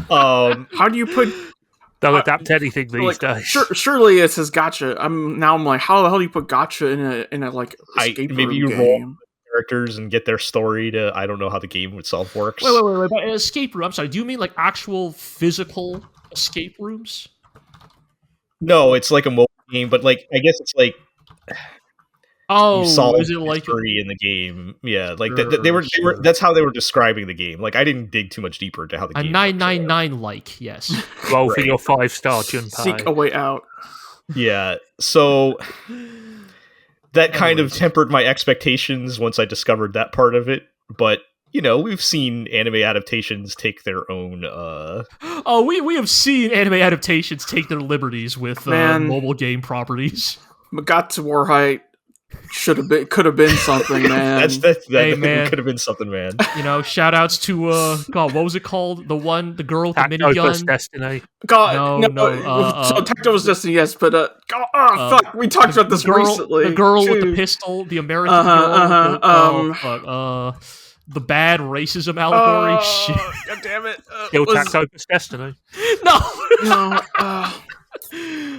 How do you put?
They'll adapt anything these days.
Surely it says gotcha. I'm like, how the hell do you put gotcha in a like escape
maybe
room
you
game?
roll characters and get their story to. I don't know how the game itself works.
Wait. But escape room. I'm sorry. Do you mean like actual physical escape rooms?
No, it's like a mobile game, but like I guess it's like.
Oh,
you saw
is it like
in the game? Yeah, like they were. That's how they were describing the game. Like I didn't dig too much deeper into how the game.
A 999 like, yes.
Roll for your 5-star Junpei.
Seek a way out.
Yeah, so that kind of tempered my expectations once I discovered that part of it. But we've seen anime adaptations take their own.
We have seen anime adaptations take their liberties with mobile game properties.
Magatsu Warhite could have been something, man.
That man. Could have been something, man.
Shout outs to God, what was it called? The girl with the minigun.
Destiny.
God, so Tacto's Destiny, yes, but fuck, we talked about this recently.
The girl with the pistol, the American girl. The bad racism allegory. Shit.
God damn it!
Still Tacto's Destiny.
No.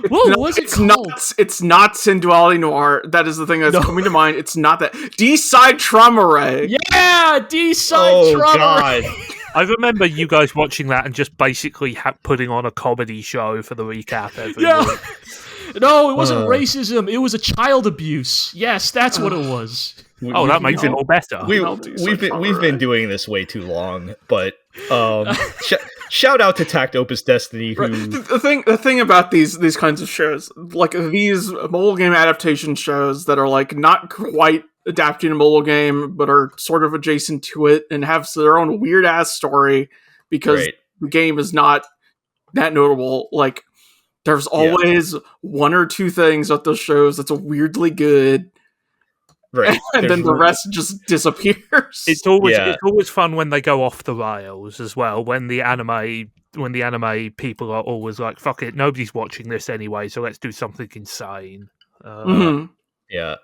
What's it called?
It's not Synduality Noir. That is the thing that's coming to mind. It's not that. D-Side Trauma Ray.
Yeah, D-Side Trauma Ray.
I remember you guys watching that and just basically putting on a comedy show for the recap every week.
No, it wasn't racism. It was a child abuse. Yes, that's what it was.
That makes it all better.
We've been doing this way too long, but shout out to Tact Opus Destiny. Who
the thing about these kinds of shows, like these mobile game adaptation shows that are like not quite adapting a mobile game, but are sort of adjacent to it and have their own weird ass story because the game is not that notable. Like there's always one or two things at those shows that's weirdly good.
Right,
and then the rest just disappears.
It's always fun when they go off the rails as well. When the anime people are always like, "Fuck it, nobody's watching this anyway, so let's do something insane."
Yeah,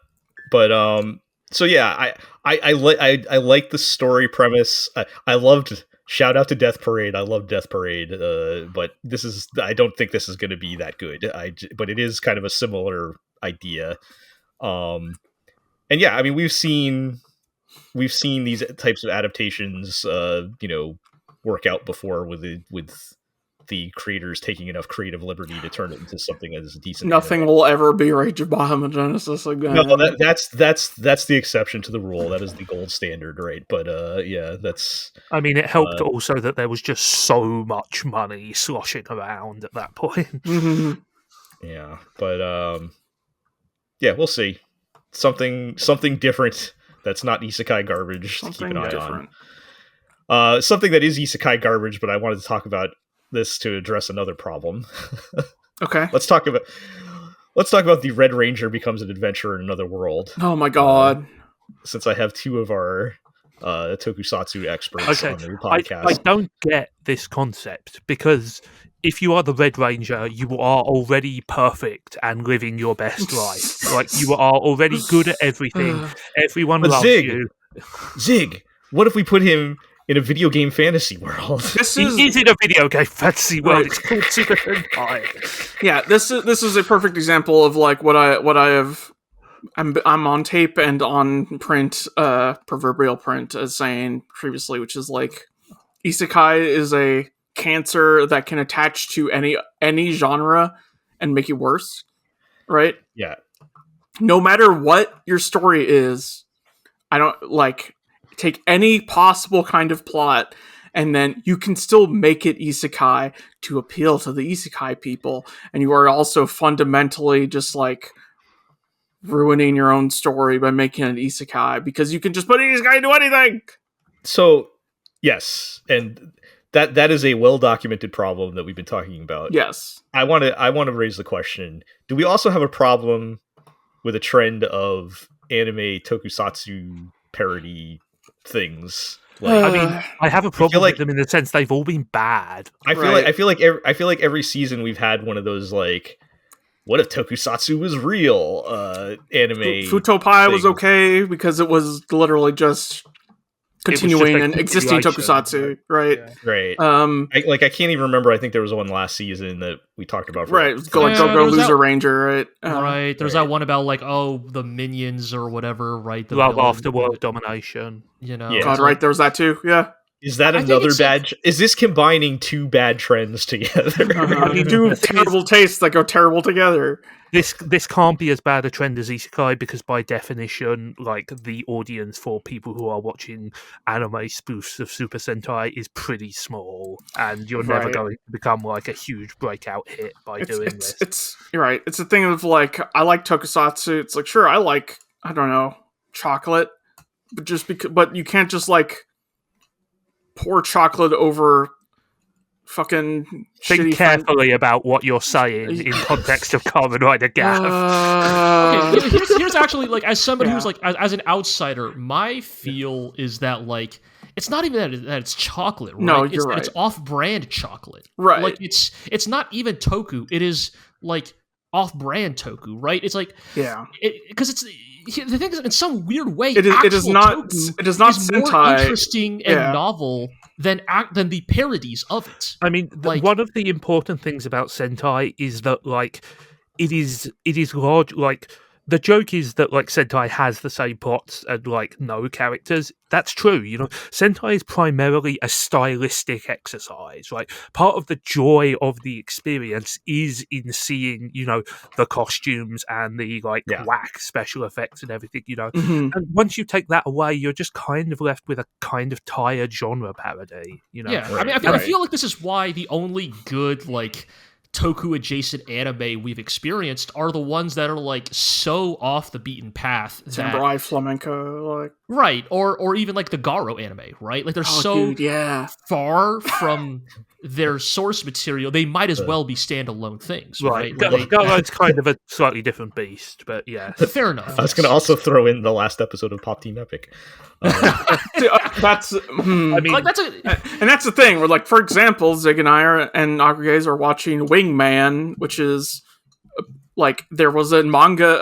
but so yeah, I like the story premise. I loved. Shout out to Death Parade. I love Death Parade, but I don't think this is going to be that good. But it is kind of a similar idea. And yeah, I mean, we've seen these types of adaptations, work out before with the creators taking enough creative liberty to turn it into something as decent.
Nothing will ever be Rage of Biogenesis again.
No, that's the exception to the rule. That is the gold standard, right? But yeah, that's.
I mean, it helped also that there was just so much money sloshing around at that point.
Mm-hmm.
Yeah, but yeah, we'll see. Something different that's not isekai garbage to keep an eye on. Something that is isekai garbage, but I wanted to talk about this to address another problem.
Okay.
Let's talk about the Red Ranger becomes an adventurer in another world.
Oh my god.
Since I have two of our tokusatsu experts on the podcast.
I don't get this concept because if you are the Red Ranger, you are already perfect and living your best life. Like, you are already good at everything. Everyone loves you.
Zig, what if we put him in a video game fantasy world?
He is in a video game fantasy world. It's called Super Sentai.
Yeah, this is a perfect example of like what I have. I'm on tape and on print, proverbial print, as saying previously, which is like, isekai is a cancer that can attach to any genre and make it worse, right?
Yeah.
No matter what your story is, I don't like take any possible kind of plot, and then you can still make it isekai to appeal to the isekai people, and you are also fundamentally just like ruining your own story by making it isekai because you can just put isekai into anything.
So, yes, and that is a well-documented problem that we've been talking about.
Yes.
I want to raise the question, do we also have a problem with a trend of anime tokusatsu parody things? Like,
I mean, I have a problem
like,
with them in the sense they've all been bad.
I feel like every season we've had one of those like, what if tokusatsu was real? Anime
Futopai was okay because it was literally just continuing an existing tokusatsu, right?
Right. I can't even remember. I think there was one last season that we talked about.
Right. Go Loser Ranger, right?
Right. There's that one about like, the minions or whatever, right? The
Love After World Domination.
You know.
Yeah.
God, right. There was that too. Yeah.
Is that another bad? Is this combining two bad trends together?
I mean, two terrible tastes that go terrible together.
This can't be as bad a trend as isekai because by definition, like the audience for people who are watching anime spoofs of Super Sentai is pretty small, and you're never going to become like a huge breakout hit by doing this.
You're right. It's a thing of like, I like tokusatsu. It's like, sure, I like, I don't know, chocolate, but but you can't just like pour chocolate over fucking
think carefully about what you're saying in context of Kamen Rider Gav.
Okay, here's actually like, as somebody who's like as an outsider, my feel is that like it's not even that it's chocolate, right?
No, you're right.
It's off-brand chocolate,
right?
Like it's not even toku. It is like off-brand toku, right? It's like because it's the thing is, in some weird way,
it is not Sentai
more interesting and novel than the parodies of it.
I mean, one of the important things about Sentai is that like it is large. Like the joke is that like Sentai has the same plots and like no characters. That's true. You know, Sentai is primarily a stylistic exercise, right? Part of the joy of the experience is in seeing, you know, the costumes and the like whack special effects and everything, you know.
Mm-hmm.
And once you take that away, you're just kind of left with a kind of tired genre parody, you know.
Yeah, I mean, I feel like this is why the only good like toku adjacent anime we've experienced are the ones that are like so off the beaten path,
samurai flamenco, like
right, or even like the Garo anime, right? Like they're far from their source material, they might as well be standalone things, right?
Garo's kind of a slightly different beast, but yeah,
fair enough.
I was going to also throw in the last episode of Pop Team Epic.
That's I mean,
like
and that's the thing. Where, like, for example, Zig and I and Aggregates are watching Wingman, which is like there was a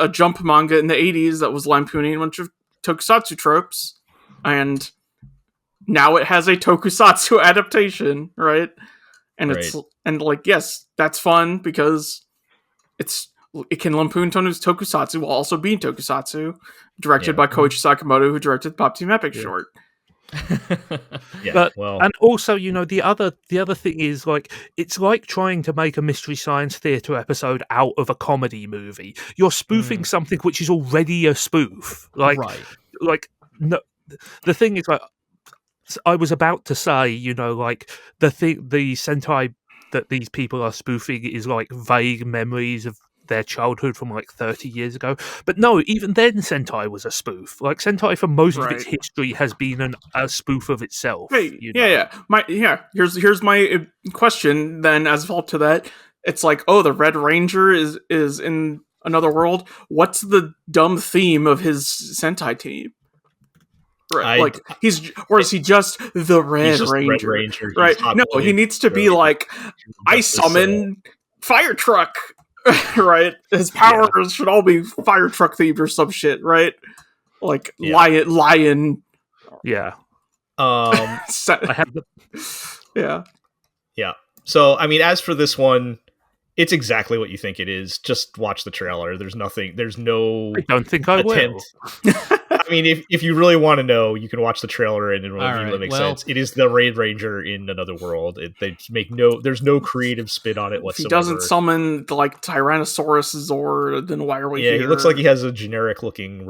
jump manga in the 80s that was lampooning a bunch of tokusatsu tropes, and now it has a tokusatsu adaptation, right? And it's like, yes, that's fun because it can lampoon tokusatsu while also being tokusatsu, directed by Koichi Sakamoto, who directed the Pop Team Epic short.
And also, you know, the other thing is like it's like trying to make a Mystery Science Theater episode out of a comedy movie. You're spoofing something which is already a spoof. Like no, the thing is, like, I was about to say, you know, like the Sentai that these people are spoofing is like vague memories of their childhood from like 30 years ago. But no, even then Sentai was a spoof. Like Sentai for most of its history has been a spoof of itself.
Hey, Here's my question then as a follow-up to that. It's like, the Red Ranger is in another world. What's the dumb theme of his Sentai team? Right, is he just the Red Ranger? Right? No, he needs to be like, I summon fire truck. Right, his powers should all be fire truck themed or some shit, right? Like lion.
Yeah.
I
have
yeah.
So, I mean, as for this one, it's exactly what you think it is. Just watch the trailer. There's no.
I don't think I will.
I mean, if you really want to know, you can watch the trailer and it will make sense. It is the Raid Ranger in another world. There's no creative spin on it whatsoever. If he
doesn't summon like Tyrannosaurus Zord, then why are we here?
He looks like he has a generic looking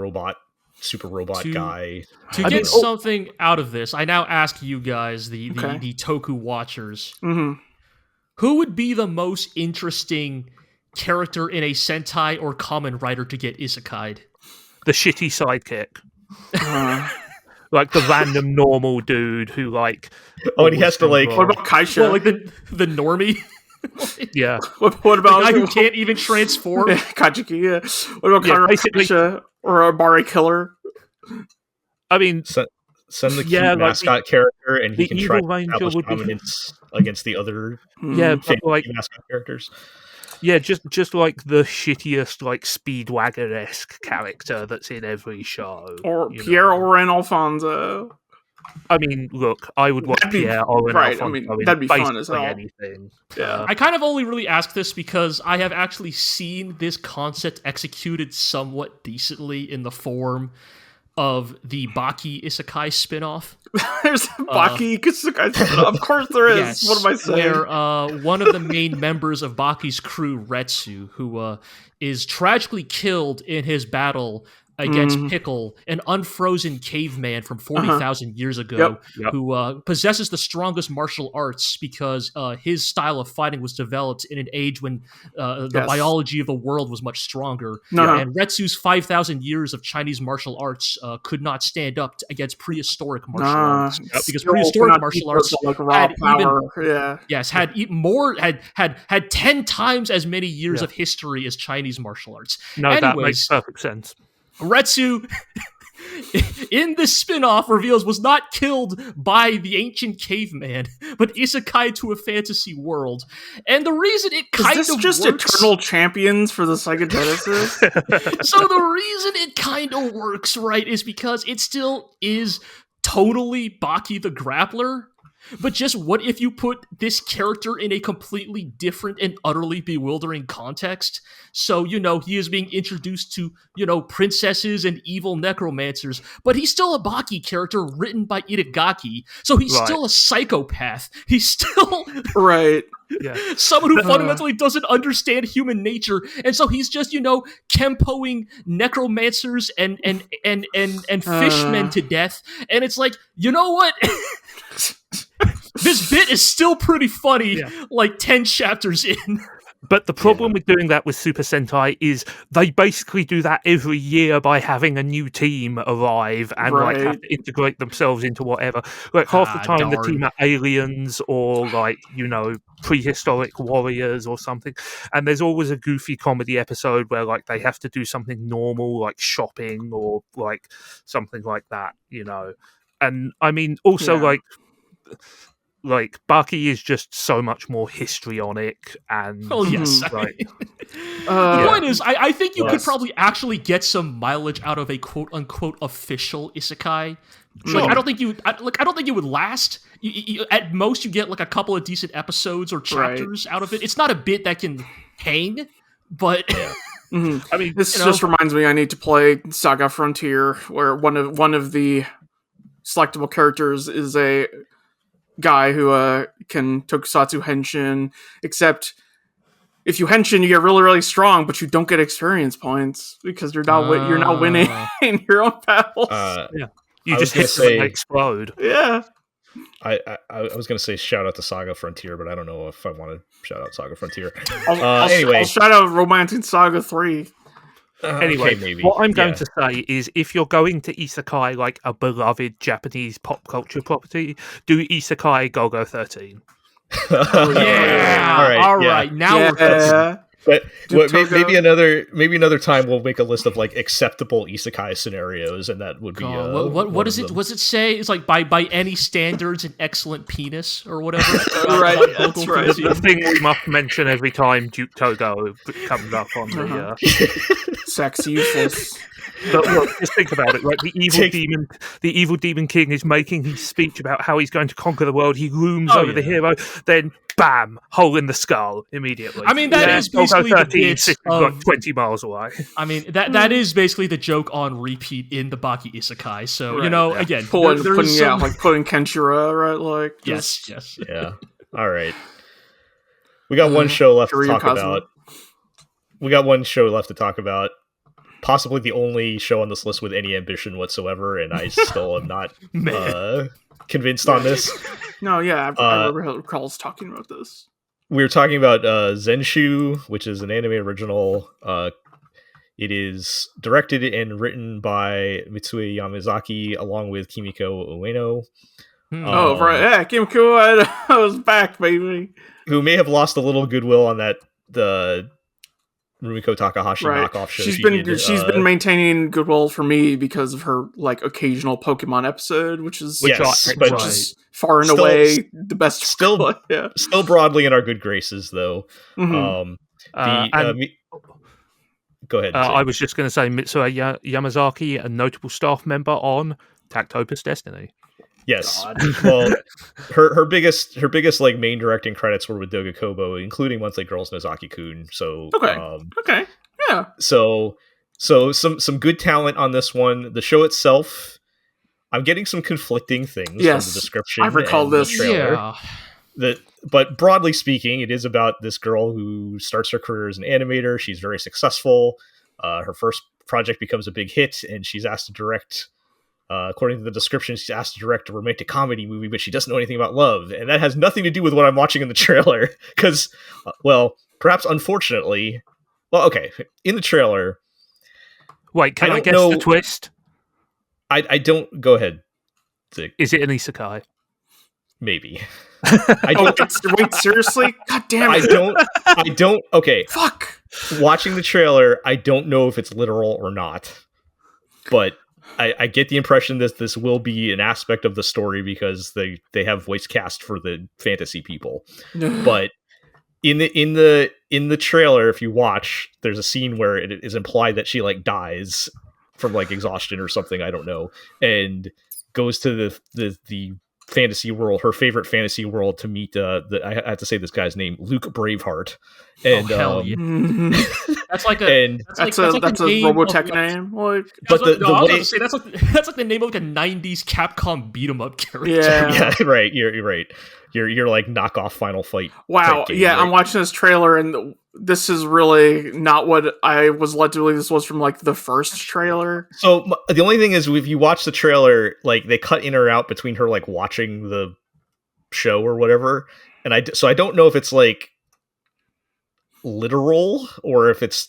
super robot guy.
To get something out of this, I now ask you guys, the Toku watchers, who would be the most interesting character in a Sentai or Kamen Rider to get isekai'd?
The shitty sidekick. Like the random normal dude who like...
Oh, and he has to like...
What about Kaisha?
Well, like the normie?
Yeah.
What about...
the guy who can't even transform?
Kajiki, yeah. What about Kaisha or a Bari Killer?
I mean...
Send the cute mascot character, and he can try to establish dominance against the other mascot characters.
Yeah, just like the shittiest, like Speedwagon-esque character that's in every show.
Or Pierre Oren Alfonso.
I mean, look, I would watch Pierre Oren Alfonso.
I mean, that'd be fun as hell.
Anything.
Yeah.
I kind of only really ask this because I have actually seen this concept executed somewhat decently in the form of the Baki Isekai spinoff.
There's a Baki Isekai spinoff. Of course there is. Yes, what am I saying?
Where one of the main members of Baki's crew, Retsu, who is tragically killed in his battle against Pickle, an unfrozen caveman from 40,000 years ago, who possesses the strongest martial arts because his style of fighting was developed in an age when the biology of the world was much stronger. And Retsu's 5,000 years of Chinese martial arts could not stand up against prehistoric martial arts. Because prehistoric martial arts
like raw power.
Had 10 times as many years of history as Chinese martial arts.
No, that makes perfect sense.
Retsu, in this spin-off, reveals was not killed by the ancient caveman, but isekai to a fantasy world. And the reason it kind of
just
works...
Eternal Champions for the Sega Genesis?
So the reason it kind of works, right, is because it still is totally Baki the Grappler. But just what if you put this character in a completely different and utterly bewildering context? So, he is being introduced to, princesses and evil necromancers, but he's still a Baki character written by Itagaki. So he's still a psychopath. He's still someone who fundamentally doesn't understand human nature. And so he's just, kempoing necromancers and fishmen to death. And it's like, you know what? This bit is still pretty funny, like 10 chapters in.
But the problem with doing that with Super Sentai is they basically do that every year by having a new team arrive and have to integrate themselves into whatever. Like half the time the team are aliens or prehistoric warriors or something. And there's always a goofy comedy episode where they have to do something normal like shopping or something like that, And I mean also Baki is just so much more histrionic and
the point is I think you could probably actually get some mileage out of a quote unquote official isekai. I don't think you would last. At most you get a couple of decent episodes or chapters out of it. It's not a bit that can hang, but
I mean this just reminds me I need to play Saga Frontier, where one of the selectable characters is a guy who can tokusatsu henshin, except if you henshin you get really, really strong, but you don't get experience points because you're not winning in your own battles.
You just hit them and they explode.
Yeah.
I was going to say shout out to Saga Frontier, but I don't know if I want to shout out Saga Frontier.
I'll shout out Romancing Saga 3.
Anyway,
maybe.
What I'm going to say is if you're going to isekai like a beloved Japanese pop culture property, do isekai Golgo 13.
All right. Now we're
But maybe another time we'll make a list of acceptable isekai scenarios, and that would be
what is it? Was it say it's by any standards an excellent penis or whatever?
Right, that's right.
The thing we must mention every time Duke Togo comes up on the
sex useless.
But look, just think about it. The evil demon king is making his speech about how he's going to conquer the world. He looms over the hero, then bam, hole in the skull immediately.
I mean, that is basically basically the
13
bits
sitting
of,
like 20 miles away.
I mean, that is basically the joke on repeat in the Baki Isekai. So,
Right,
again,
putting
some...
putting Kenshiro, right? Like,
yes.
Yeah. All right. We got one show left to talk
Kazuma.
about. We got one show left to talk about. Possibly the only show on this list with any ambition whatsoever, and I still am not convinced on this.
No, yeah, I recall us talking about this.
We were talking about Zenshu, which is an anime original. It is directed and written by Mitsue Yamazaki along with Kimiko Ueno.
Oh, right. Yeah, Kimiko, I was back, baby.
Who may have lost a little goodwill on the Rumiko Takahashi knockoff show.
She's been maintaining goodwill for me because of her occasional Pokemon episode, which is far and away the best.
Still broadly in our good graces, though.
Mm-hmm.
Go ahead.
I was just going to say Mitsue Yamazaki, a notable staff member on Tactopus Destiny.
Yes. Well, her biggest main directing credits were with Doga Kobo, including Monthly Girls Nozaki-kun. So
okay. Yeah.
So some good talent on this one. The show itself, I'm getting some conflicting things from the description.
I recall this.
The trailer. Yeah. But broadly speaking, it is about this girl who starts her career as an animator. She's very successful. Her first project becomes a big hit, and she's asked to direct. According to the description, she's asked to direct a romantic comedy movie, but she doesn't know anything about love. And that has nothing to do with what I'm watching in the trailer. Because, perhaps unfortunately... Well, okay, in the trailer...
Wait, can I guess the twist?
I don't... Go ahead, Zig.
Is it an isekai?
Maybe.
Wait, seriously? God damn it.
I don't... Okay.
Fuck!
Watching the trailer, I don't know if it's literal or not. But... I get the impression that this will be an aspect of the story because they have voice cast for the fantasy people. But in the trailer, if you watch, there's a scene where it is implied that she dies from exhaustion or something, I don't know, and goes to the fantasy world, her favorite fantasy world, to meet I have to say this guy's name, Luke Braveheart. And
hell yeah. That's like a
Robotech name.
That's like the name of a 90s Capcom beat 'em up character.
Yeah, right. You're right. You're like knockoff Final Fight.
Wow.
Game,
yeah,
right?
I'm watching this trailer and this is really not what I was led to believe this was from the first trailer.
So the only thing is, if you watch the trailer, they cut in or out between her watching the show or whatever, and I don't know if it's literal or if it's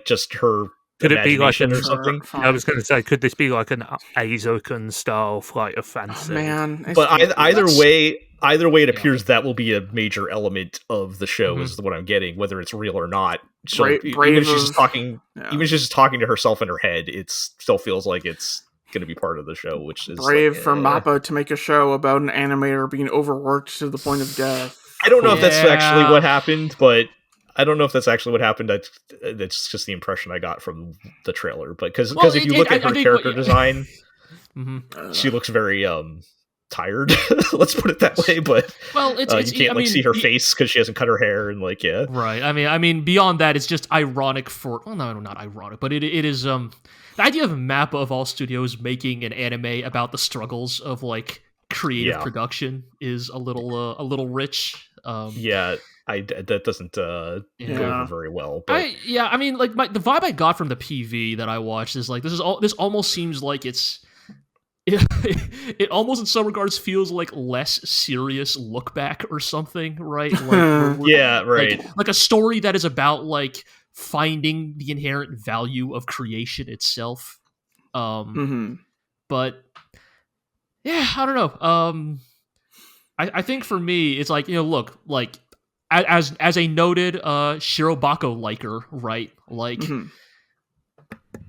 just her.
Could it be or
something?
I was going to say, could this be an Aizoken style flight of fantasy?
Oh, man,
but either way, it appears that will be a major element of the show. Mm-hmm. Is what I'm getting, whether it's real or not. So even if she's just talking, even if she's just talking to herself in her head, it still feels like it's going to be part of the show. Which is
brave for Mappa to make a show about an animator being overworked to the point of death.
I don't know if that's actually what happened, but. I don't know if that's actually what happened. That's just the impression I got from the trailer. But because if you look at her character design, she looks very tired. Let's put it that way. But you can't see her face because she hasn't cut her hair and
Right. I mean, beyond that, it's just ironic for. Well, no, not ironic, but it is the idea of Mappa of all studios making an anime about the struggles of creative production is a little rich.
That doesn't go over very well. But
I mean, the vibe I got from the PV that I watched is this almost seems like it almost in some regards feels like less serious look back or something, right?
Right.
Like a story that is about finding the inherent value of creation itself. But yeah, I don't know. I think for me, it's look, as a noted Shirobako liker, right?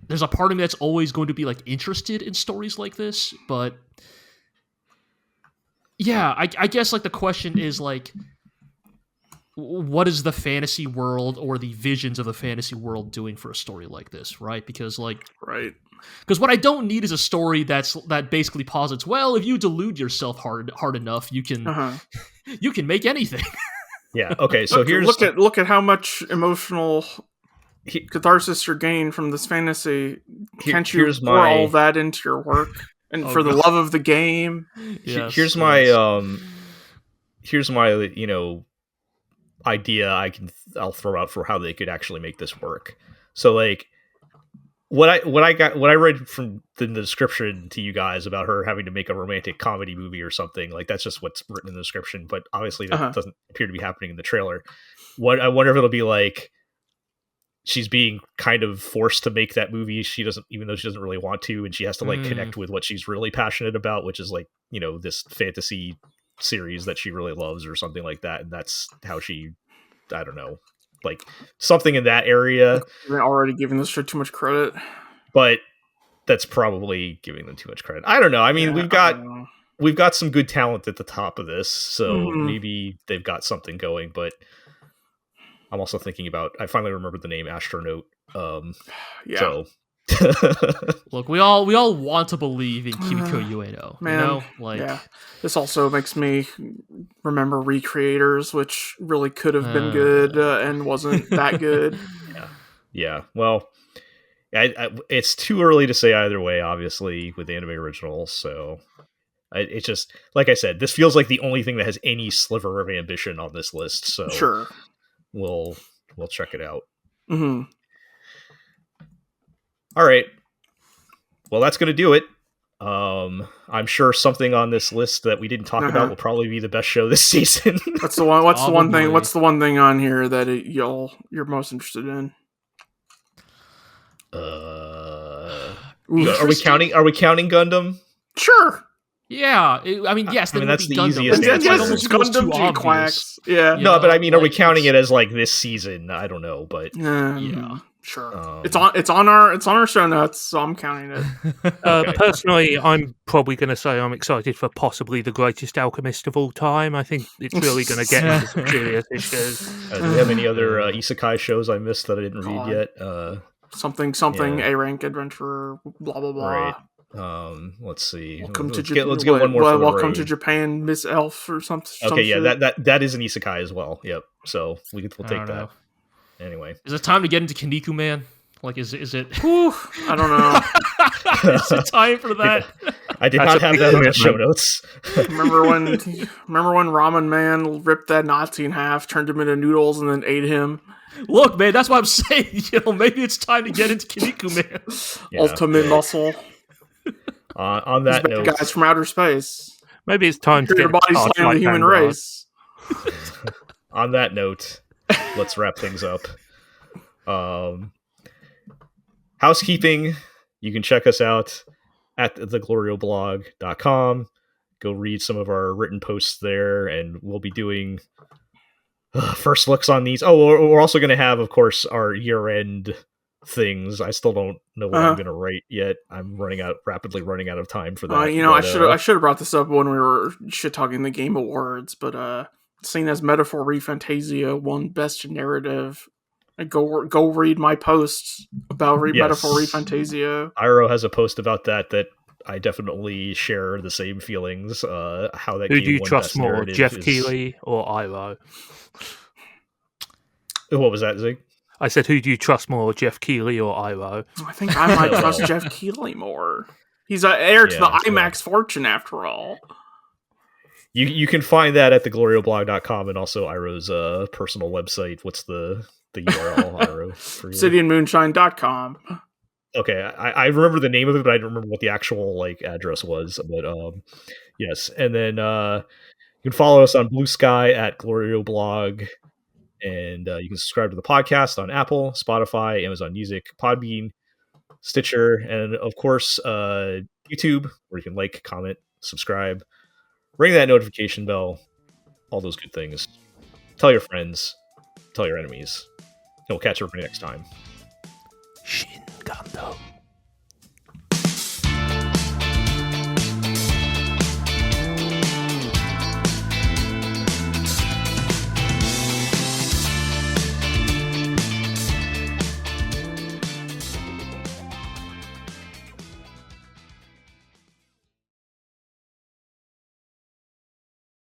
There's a part of me that's always going to be interested in stories like this, but yeah, I guess the question is what is the fantasy world or the visions of the fantasy world doing for a story like this, right? Because
right.
Because what I don't need is a story that basically posits, well, if you delude yourself hard enough, you can you can make anything.
Yeah. Okay. So
look at how much emotional catharsis you're gained from this fantasy. Can't you pour all that into your work and for the love of the game?
Yes, here's my idea I'll throw out for how they could actually make this work. So like what I read from the description to you guys about her having to make a romantic comedy movie or something, like that's just what's written in the description, but obviously that doesn't appear to be happening in the trailer. I wonder if it'll be like she's being kind of forced to make that movie, even though she doesn't really want to, and she has to like connect with what she's really passionate about, which is like, this fantasy series that she really loves or something like that, and that's how she, I don't know, like something in that area.
You're already giving this show too much credit,
but that's probably giving them too much credit. I don't know. I mean, we've got some good talent at the top of this, so maybe they've got something going. But I'm also thinking about, I finally remembered the name Astronaut. So
look, we all want to believe in Kimiko Ueno.
Man, this also makes me remember Recreators, which really could have been good and wasn't that good.
Yeah. Well, it's too early to say either way, obviously, with the anime originals. So it's just, like I said, this feels like the only thing that has any sliver of ambition on this list. So
sure,
we'll check it out.
Mm-hmm.
All right. Well, that's going to do it. I'm sure something on this list that we didn't talk about will probably be the best show this season.
What's the one thing on here that you're most interested in?
Are we counting Gundam?
Sure.
Yeah, yes.
That's the easiest.
It's Gundam GQuuuuuX. Yeah.
No, but I mean, are we counting it as like this season? I don't know, but
sure. It's on our show notes, so I'm counting it.
Okay. Personally, I'm probably going to say I'm excited for possibly the greatest alchemist of all time. I think it's really going to get into some serious issues.
Do we have any other isekai shows I missed that I didn't read yet?
Something A rank adventurer, blah blah blah.
Right. Let's see.
Let's get one more. Welcome to Japan, Miss Elf, or something.
Okay, that is an isekai as well. Yep. So we'll take that. Anyway,
is it time to get into Kaneko Man? Like, is it?
I don't know.
Is it time for that?
I did not have that on the show notes.
Remember when Ramen Man ripped that Nazi in half, turned him into noodles, and then ate him?
Look, man, that's what I'm saying. Maybe it's time to get into Kaneko Man.
Ultimate muscle.
On that note,
guys from outer space.
Maybe it's time to get
your body slam the human race.
On that note, let's wrap things up. Housekeeping. You can check us out at theglorioblog.com. Go read some of our written posts there, and we'll be doing first looks on these. Oh, we're also going to have, of course, our year-end things. I still don't know what I'm going to write yet. I'm rapidly running out of time for that.
I should have brought this up when we were shit talking the Game Awards, but seen as Metaphor ReFantasia won Best Narrative. Go read my posts about Metaphor ReFantasia.
Iro has a post about that I definitely share the same feelings. How that
who do you trust more, Jeff Keighley or Iro?
What was that, Zig?
I said, who do you trust more, Jeff Keighley or Iro?
I think I might trust Jeff Keighley more. He's an heir to the IMAX fortune, after all.
You can find that at theglorioblog.com and also Iro's personal website. What's the URL, Iro?
cityandmoonshine.com.
Okay, I remember the name of it, but I don't remember what the actual address was. But yes, and then you can follow us on Blue Sky at GlorioBlog. And you can subscribe to the podcast on Apple, Spotify, Amazon Music, Podbean, Stitcher, and of course, YouTube, where you can like, comment, subscribe, ring that notification bell, all those good things. Tell your friends, tell your enemies. And we'll catch everybody next time.